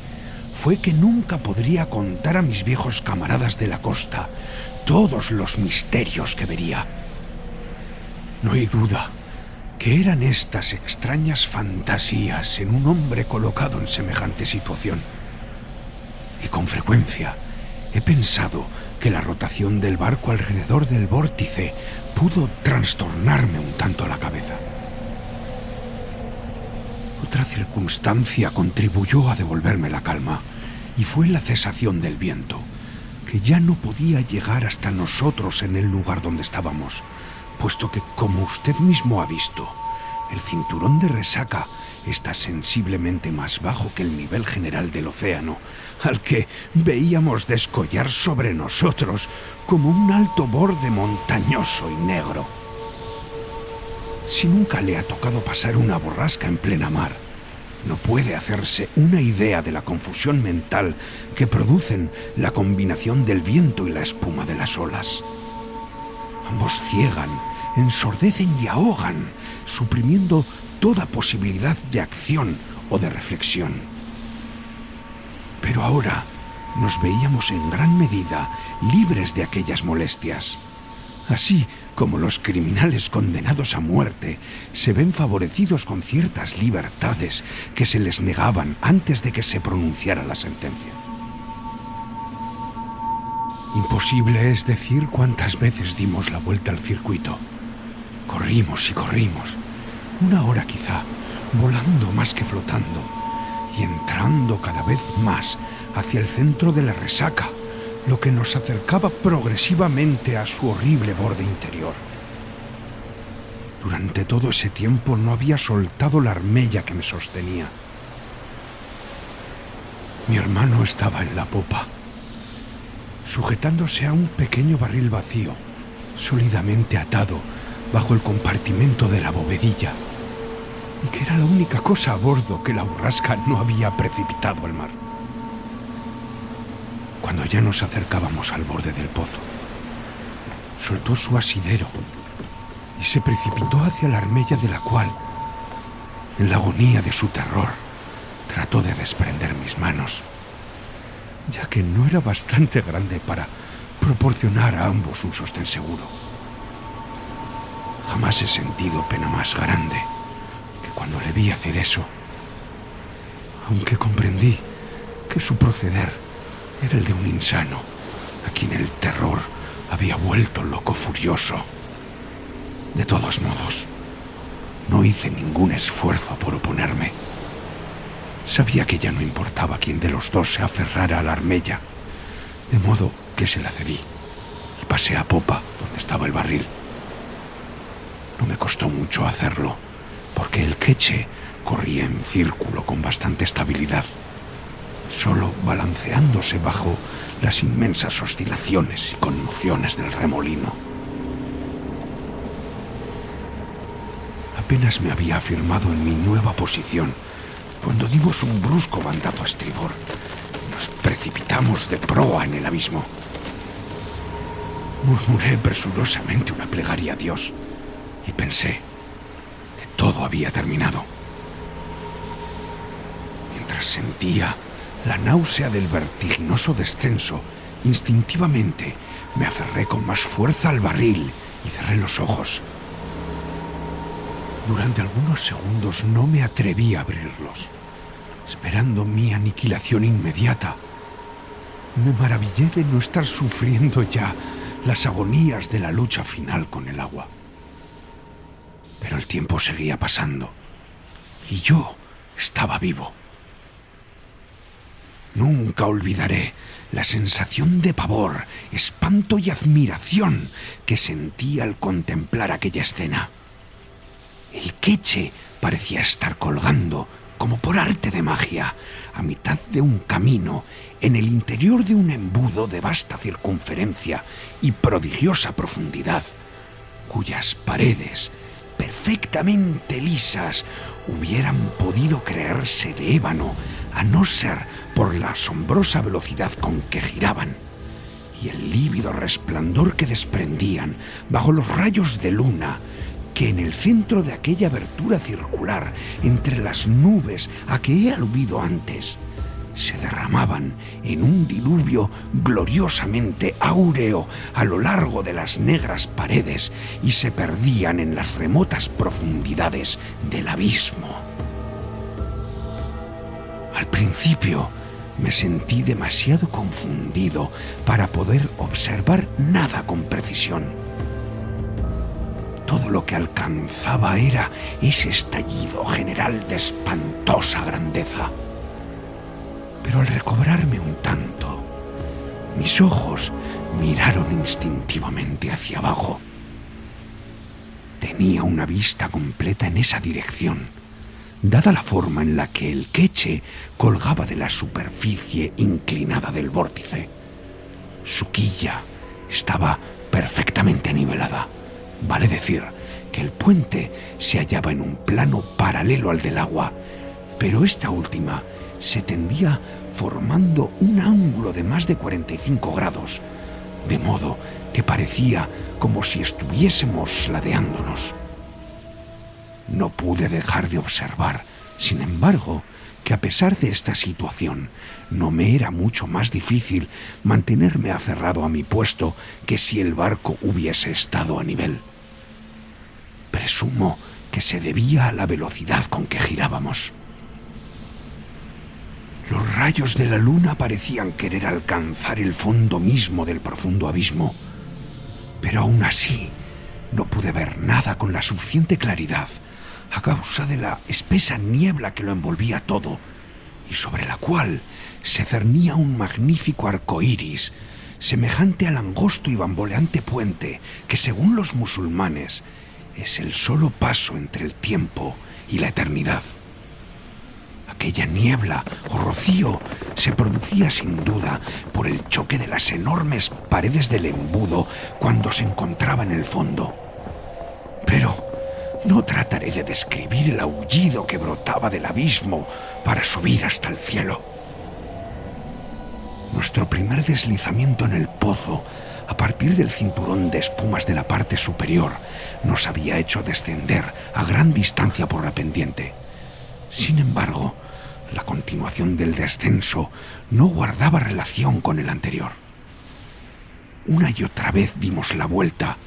fue que nunca podría contar a mis viejos camaradas de la costa todos los misterios que vería. No hay duda que eran estas extrañas fantasías en un hombre colocado en semejante situación. Y con frecuencia he pensado que la rotación del barco alrededor del vórtice pudo trastornarme un tanto la cabeza. Otra circunstancia contribuyó a devolverme la calma, y fue la cesación del viento, que ya no podía llegar hasta nosotros en el lugar donde estábamos, puesto que, como usted mismo ha visto, el cinturón de resaca está sensiblemente más bajo que el nivel general del océano, al que veíamos descollar sobre nosotros como un alto borde montañoso y negro. Si nunca le ha tocado pasar una borrasca en plena mar, no puede hacerse una idea de la confusión mental que producen la combinación del viento y la espuma de las olas. Ambos ciegan, ensordecen y ahogan, suprimiendo toda posibilidad de acción o de reflexión. Pero ahora nos veíamos en gran medida libres de aquellas molestias, así como los criminales condenados a muerte se ven favorecidos con ciertas libertades que se les negaban antes de que se pronunciara la sentencia. Imposible es decir cuántas veces dimos la vuelta al circuito. Corrimos y corrimos, 1 hora quizá, volando más que flotando, y entrando cada vez más hacia el centro de la resaca, lo que nos acercaba progresivamente a su horrible borde interior. Durante todo ese tiempo no había soltado la armella que me sostenía. Mi hermano estaba en la popa, sujetándose a un pequeño barril vacío, sólidamente atado bajo el compartimento de la bovedilla, y que era la única cosa a bordo que la borrasca no había precipitado al mar. Cuando ya nos acercábamos al borde del pozo, soltó su asidero y se precipitó hacia la armella de la cual, en la agonía de su terror, trató de desprender mis manos, ya que no era bastante grande para proporcionar a ambos un sostén seguro. Jamás he sentido pena más grande que cuando le vi hacer eso, aunque comprendí que su proceder era el de un insano, a quien el terror había vuelto loco furioso. De todos modos, no hice ningún esfuerzo por oponerme. Sabía que ya no importaba quién de los dos se aferrara a la armella, de modo que se la cedí y pasé a popa donde estaba el barril. No me costó mucho hacerlo, porque el queche corría en círculo con bastante estabilidad, solo balanceándose bajo las inmensas oscilaciones y conmociones del remolino. Apenas me había afirmado en mi nueva posición cuando dimos un brusco bandazo a estribor y nos precipitamos de proa en el abismo. Murmuré presurosamente una plegaria a Dios y pensé que todo había terminado. Mientras sentía la náusea del vertiginoso descenso, instintivamente me aferré con más fuerza al barril y cerré los ojos. Durante algunos segundos no me atreví a abrirlos, esperando mi aniquilación inmediata. Me maravillé de no estar sufriendo ya las agonías de la lucha final con el agua. Pero el tiempo seguía pasando y yo estaba vivo. Nunca olvidaré la sensación de pavor, espanto y admiración que sentí al contemplar aquella escena. El queche parecía estar colgando, como por arte de magia, a mitad de un camino, en el interior de un embudo de vasta circunferencia y prodigiosa profundidad, cuyas paredes, perfectamente lisas, hubieran podido creerse de ébano, a no ser por la asombrosa velocidad con que giraban y el lívido resplandor que desprendían bajo los rayos de luna que en el centro de aquella abertura circular entre las nubes a que he aludido antes se derramaban en un diluvio gloriosamente áureo a lo largo de las negras paredes y se perdían en las remotas profundidades del abismo. Al principio me sentí demasiado confundido para poder observar nada con precisión. Todo lo que alcanzaba era ese estallido general de espantosa grandeza. Pero al recobrarme un tanto, mis ojos miraron instintivamente hacia abajo. Tenía una vista completa en esa dirección, dada la forma en la que el queche colgaba de la superficie inclinada del vórtice. Su quilla estaba perfectamente nivelada. Vale decir que el puente se hallaba en un plano paralelo al del agua, pero esta última se tendía formando un ángulo de más de 45 grados, de modo que parecía como si estuviésemos ladeándonos. No pude dejar de observar, sin embargo, que a pesar de esta situación, no me era mucho más difícil mantenerme aferrado a mi puesto que si el barco hubiese estado a nivel. Presumo que se debía a la velocidad con que girábamos. Los rayos de la luna parecían querer alcanzar el fondo mismo del profundo abismo, pero aún así no pude ver nada con la suficiente claridad a causa de la espesa niebla que lo envolvía todo y sobre la cual se cernía un magnífico arco iris semejante al angosto y bamboleante puente que, según los musulmanes, es el solo paso entre el tiempo y la eternidad. Aquella niebla o rocío se producía sin duda por el choque de las enormes paredes del embudo cuando se encontraba en el fondo. Pero no trataré de describir el aullido que brotaba del abismo para subir hasta el cielo. Nuestro primer deslizamiento en el pozo, a partir del cinturón de espumas de la parte superior, nos había hecho descender a gran distancia por la pendiente. Sin embargo, la continuación del descenso no guardaba relación con el anterior. Una y otra vez dimos la vuelta,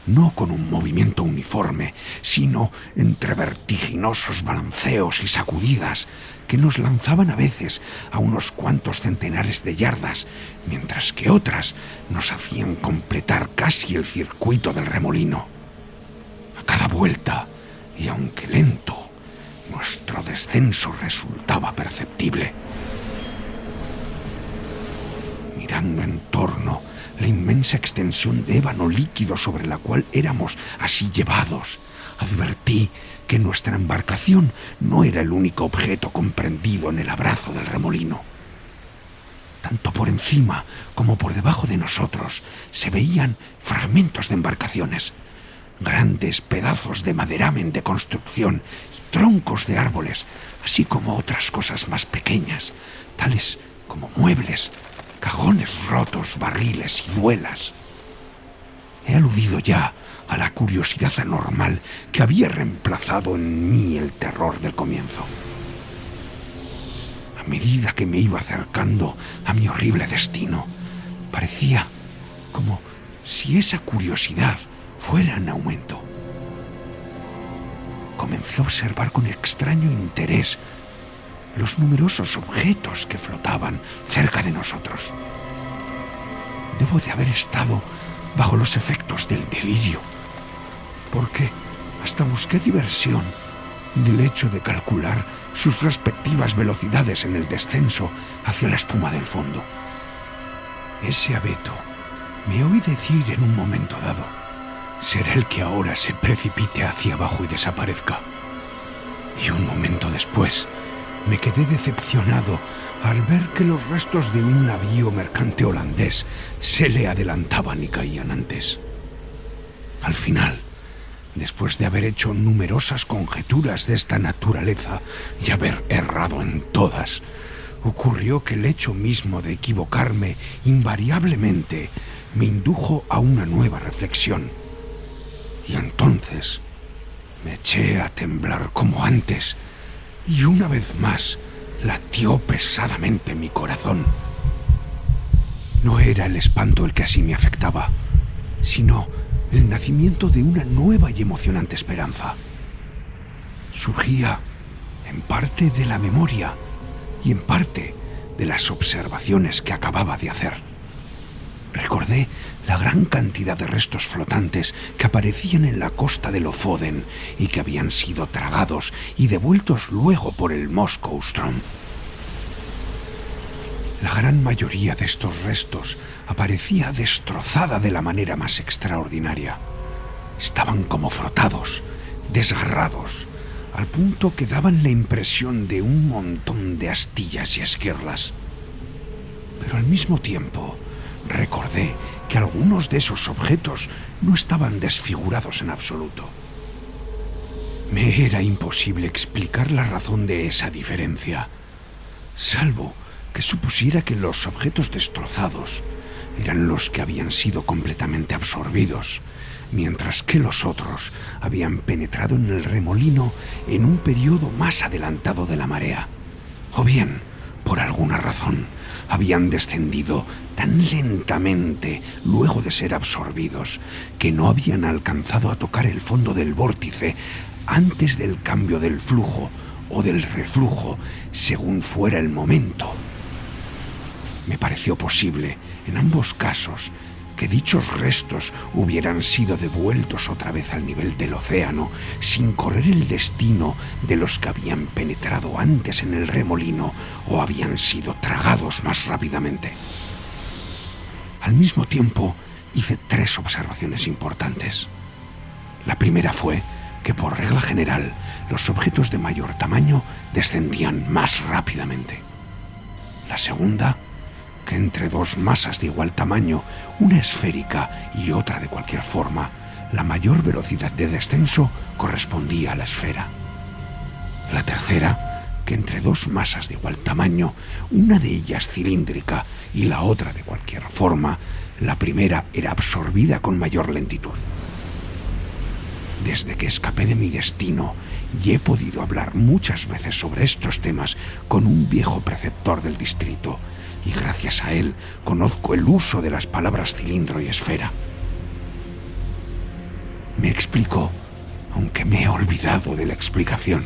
no con un movimiento uniforme, sino entre vertiginosos balanceos y sacudidas que nos lanzaban a veces a unos cuantos centenares de yardas, mientras que otras nos hacían completar casi el circuito del remolino. A cada vuelta, y aunque lento, nuestro descenso resultaba perceptible. Mirando en torno la inmensa extensión de ébano líquido sobre la cual éramos así llevados, advertí que nuestra embarcación no era el único objeto comprendido en el abrazo del remolino. Tanto por encima como por debajo de nosotros se veían fragmentos de embarcaciones, grandes pedazos de maderamen de construcción y troncos de árboles, así como otras cosas más pequeñas, tales como muebles, cajones rotos, barriles y duelas. He aludido ya a la curiosidad anormal que había reemplazado en mí el terror del comienzo. A medida que me iba acercando a mi horrible destino, parecía como si esa curiosidad fuera en aumento. Comencé a observar con extraño interés los numerosos objetos que flotaban cerca de nosotros. Debo de haber estado bajo los efectos del delirio, porque hasta busqué diversión en el hecho de calcular sus respectivas velocidades en el descenso hacia la espuma del fondo. Ese abeto, me oí decir en un momento dado, será el que ahora se precipite hacia abajo y desaparezca. Y un momento después me quedé decepcionado al ver que los restos de un navío mercante holandés se le adelantaban y caían antes. Al final, después de haber hecho numerosas conjeturas de esta naturaleza y haber errado en todas, ocurrió que el hecho mismo de equivocarme invariablemente me indujo a una nueva reflexión. Y entonces me eché a temblar como antes, y una vez más latió pesadamente mi corazón. No era el espanto el que así me afectaba, sino el nacimiento de una nueva y emocionante esperanza. Surgía en parte de la memoria y en parte de las observaciones que acababa de hacer. Recordé la gran cantidad de restos flotantes que aparecían en la costa de Lofoden y que habían sido tragados y devueltos luego por el Moscow Ström. La gran mayoría de estos restos aparecía destrozada de la manera más extraordinaria. Estaban como frotados, desgarrados, al punto que daban la impresión de un montón de astillas y esquirlas. Pero al mismo tiempo recordé que algunos de esos objetos no estaban desfigurados en absoluto. Me era imposible explicar la razón de esa diferencia, salvo que supusiera que los objetos destrozados eran los que habían sido completamente absorbidos, mientras que los otros habían penetrado en el remolino en un periodo más adelantado de la marea. O bien, por alguna razón, habían descendido tan lentamente luego de ser absorbidos que no habían alcanzado a tocar el fondo del vórtice antes del cambio del flujo o del reflujo, según fuera el momento. Me pareció posible, en ambos casos, que dichos restos hubieran sido devueltos otra vez al nivel del océano sin correr el destino de los que habían penetrado antes en el remolino o habían sido tragados más rápidamente. Al mismo tiempo, hice 3 observaciones importantes. La primera fue que, por regla general, los objetos de mayor tamaño descendían más rápidamente. La segunda, que entre 2 masas de igual tamaño, una esférica y otra de cualquier forma, la mayor velocidad de descenso correspondía a la esfera. La tercera, que entre 2 masas de igual tamaño, una de ellas cilíndrica y la otra de cualquier forma, la primera era absorbida con mayor lentitud. Desde que escapé de mi destino, y he podido hablar muchas veces sobre estos temas con un viejo preceptor del distrito, y gracias a él conozco el uso de las palabras cilindro y esfera. Me explicó, aunque me he olvidado de la explicación,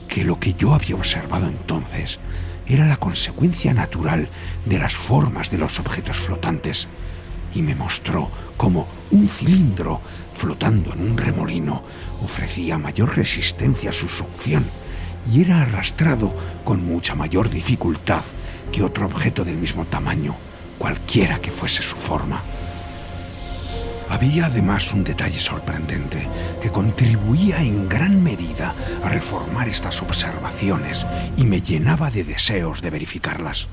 que lo que yo había observado entonces era la consecuencia natural de las formas de los objetos flotantes, y me mostró cómo un cilindro flotando en un remolino ofrecía mayor resistencia a su succión y era arrastrado con mucha mayor dificultad que otro objeto del mismo tamaño, cualquiera que fuese su forma. Había además un detalle sorprendente que contribuía en gran medida a reformar estas observaciones y me llenaba de deseos de verificarlas.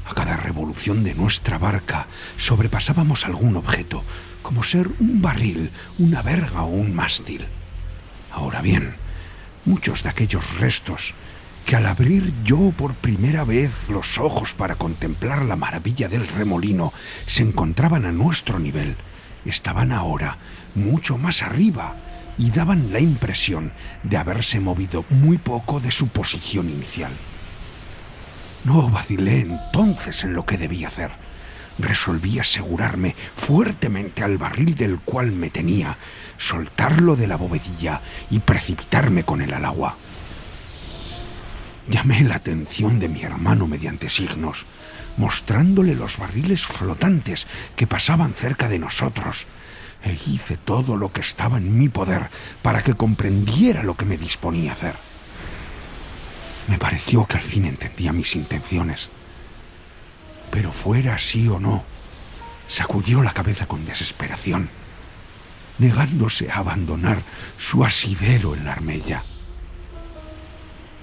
A cada revolución de nuestra barca sobrepasábamos algún objeto, como ser un barril, una verga o un mástil. Ahora bien, muchos de aquellos restos que al abrir yo por primera vez los ojos para contemplar la maravilla del remolino se encontraban a nuestro nivel, estaban ahora mucho más arriba y daban la impresión de haberse movido muy poco de su posición inicial. No vacilé entonces en lo que debía hacer. Resolví asegurarme fuertemente al barril del cual me tenía, soltarlo de la bovedilla y precipitarme con él al agua. Llamé la atención de mi hermano mediante signos, mostrándole los barriles flotantes que pasaban cerca de nosotros, e hice todo lo que estaba en mi poder para que comprendiera lo que me disponía a hacer. Me pareció que al fin entendía mis intenciones, pero fuera así o no, sacudió la cabeza con desesperación, negándose a abandonar su asidero en la armella.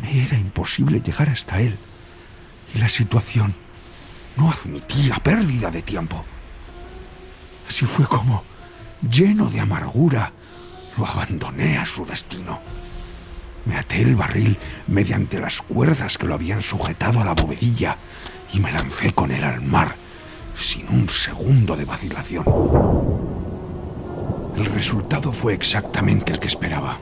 Me era imposible llegar hasta él, y la situación no admitía pérdida de tiempo. Así fue como, lleno de amargura, lo abandoné a su destino. Me até el barril mediante las cuerdas que lo habían sujetado a la bovedilla y me lancé con él al mar, sin un segundo de vacilación. El resultado fue exactamente el que esperaba.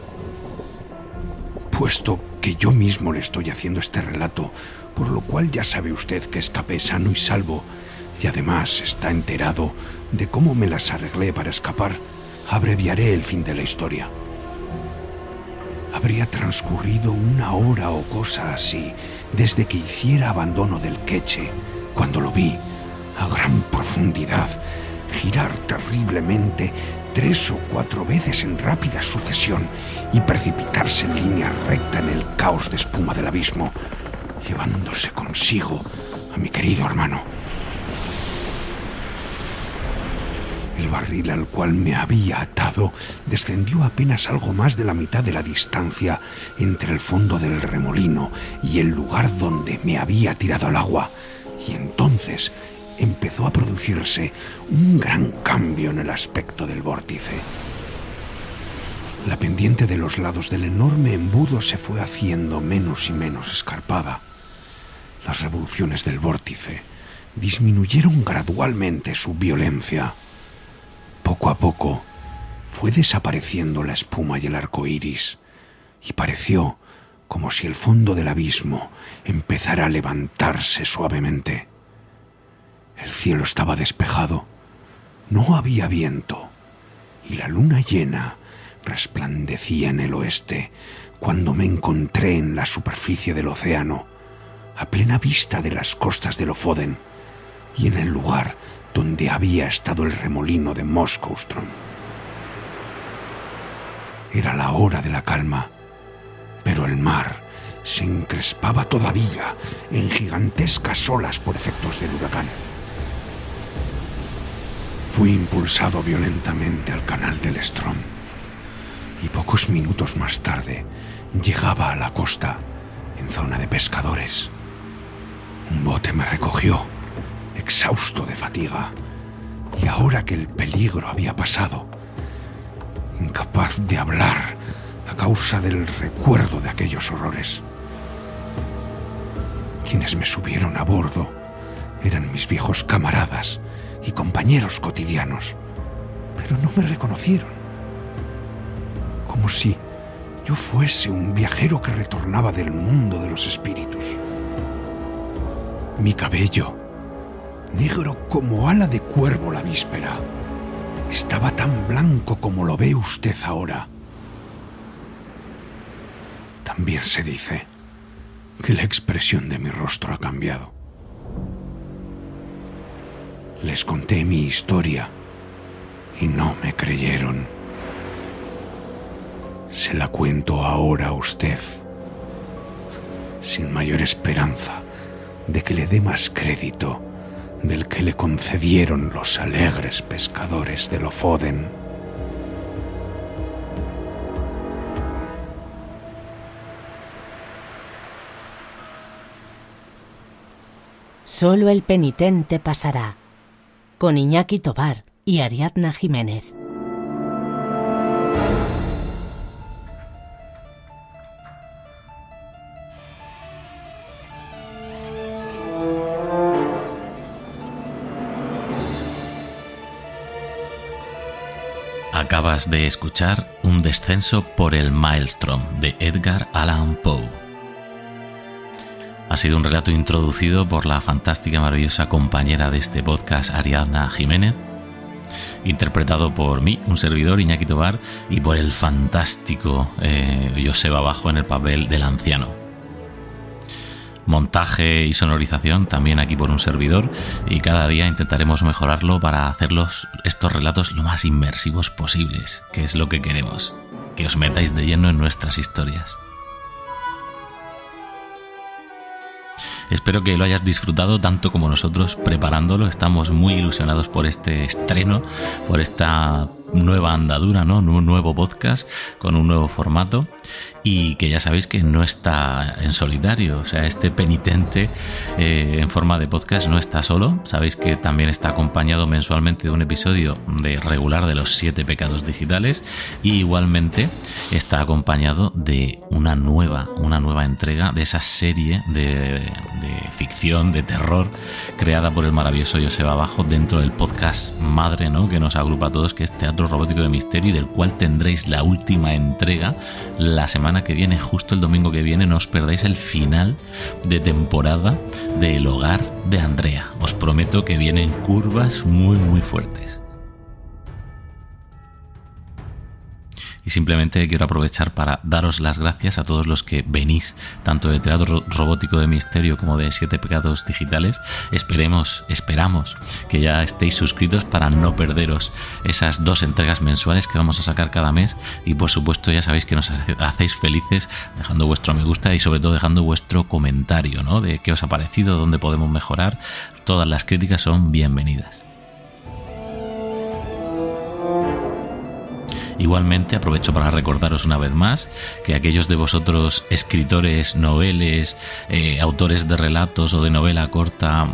Puesto que yo mismo le estoy haciendo este relato, por lo cual ya sabe usted que escapé sano y salvo, y además está enterado de cómo me las arreglé para escapar, abreviaré el fin de la historia. Habría transcurrido 1 hora o cosa así desde que hiciera abandono del queche, cuando lo vi, a gran profundidad, girar terriblemente 3 o 4 veces en rápida sucesión y precipitarse en línea recta en el caos de espuma del abismo, llevándose consigo a mi querido hermano. El barril al cual me había atado descendió apenas algo más de la mitad de la distancia entre el fondo del remolino y el lugar donde me había tirado al agua, y entonces empezó a producirse un gran cambio en el aspecto del vórtice. La pendiente de los lados del enorme embudo se fue haciendo menos y menos escarpada. Las revoluciones del vórtice disminuyeron gradualmente su violencia. Poco a poco fue desapareciendo la espuma y el arco iris, y pareció como si el fondo del abismo empezara a levantarse suavemente. El cielo estaba despejado, no había viento, y la luna llena resplandecía en el oeste cuando me encontré en la superficie del océano, a plena vista de las costas de Lofoden y en el lugar donde había estado el remolino de Moskoustron. Era la hora de la calma, pero el mar se encrespaba todavía en gigantescas olas por efectos del huracán. Fui impulsado violentamente al canal del Strom, y pocos minutos más tarde llegaba a la costa en zona de pescadores. Un bote me recogió, exhausto de fatiga, y ahora que el peligro había pasado, incapaz de hablar a causa del recuerdo de aquellos horrores. Quienes me subieron a bordo eran mis viejos camaradas y compañeros cotidianos, pero no me reconocieron, como si yo fuese un viajero que retornaba del mundo de los espíritus. Mi cabello, negro como ala de cuervo la víspera, estaba tan blanco como lo ve usted ahora. También se dice que la expresión de mi rostro ha cambiado. Les conté mi historia y no me creyeron. Se la cuento ahora a usted, sin mayor esperanza de que le dé más crédito del que le concedieron los alegres pescadores de Lofoden. Solo el penitente pasará, con Iñaki Tovar y Ariadna Jiménez. Acabas de escuchar Un descenso por el Maelstrom de Edgar Allan Poe. Ha sido un relato introducido por la fantástica y maravillosa compañera de este podcast, Ariadna Jiménez, interpretado por mí, un servidor, Iñaki Tovar, y por el fantástico Joseba Bajo en el papel del anciano. Montaje y sonorización también aquí por un servidor, y cada día intentaremos mejorarlo para hacerlos estos relatos lo más inmersivos posibles, que es lo que queremos, que os metáis de lleno en nuestras historias. Espero que lo hayas disfrutado tanto como nosotros preparándolo. Estamos muy ilusionados por este estreno, por esta nueva andadura, ¿no? Un nuevo podcast con un nuevo formato, y que ya sabéis que no está en solitario. O sea, este penitente en forma de podcast no está solo. Sabéis que también está acompañado mensualmente de un episodio regular de los 7 pecados digitales, y igualmente está acompañado de una nueva entrega de esa serie de ficción, de terror, creada por el maravilloso Joseba Bajo dentro del podcast madre, ¿no?, que nos agrupa a todos, que es Teatro Robótico de Misterio, y del cual tendréis la última entrega la semana que viene, justo el domingo que viene. No os perdáis el final de temporada de El Hogar de Andrea. Os prometo que vienen curvas muy muy fuertes. Y simplemente quiero aprovechar para daros las gracias a todos los que venís, tanto de Teatro Robótico de Misterio como de 7 Pecados Digitales. Esperamos que ya estéis suscritos para no perderos esas 2 entregas mensuales que vamos a sacar cada mes. Y por supuesto ya sabéis que nos hacéis felices dejando vuestro me gusta y sobre todo dejando vuestro comentario, ¿no? De qué os ha parecido, dónde podemos mejorar. Todas las críticas son bienvenidas. Igualmente aprovecho para recordaros una vez más que aquellos de vosotros escritores, noveles, autores de relatos o de novela corta,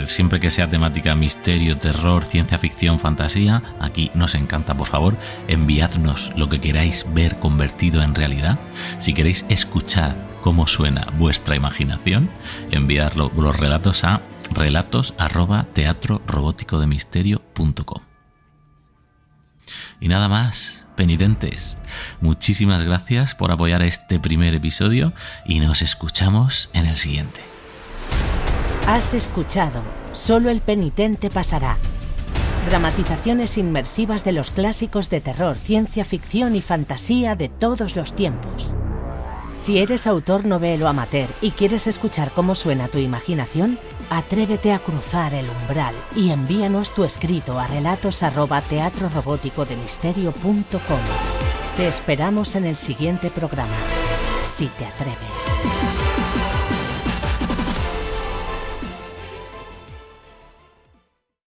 siempre que sea temática misterio, terror, ciencia ficción, fantasía, aquí nos encanta. Por favor, enviadnos lo que queráis ver convertido en realidad. Si queréis escuchar cómo suena vuestra imaginación, enviad los relatos a relatos@teatrorobóticodemisterio.com. Y nada más, penitentes, muchísimas gracias por apoyar este primer episodio y nos escuchamos en el siguiente. Has escuchado Solo el penitente pasará. Dramatizaciones inmersivas de los clásicos de terror, ciencia ficción y fantasía de todos los tiempos. Si eres autor novelo amateur y quieres escuchar cómo suena tu imaginación, atrévete a cruzar el umbral y envíanos tu escrito a relatos@teatrorobóticodemisterio.com. Te esperamos en el siguiente programa, si te atreves.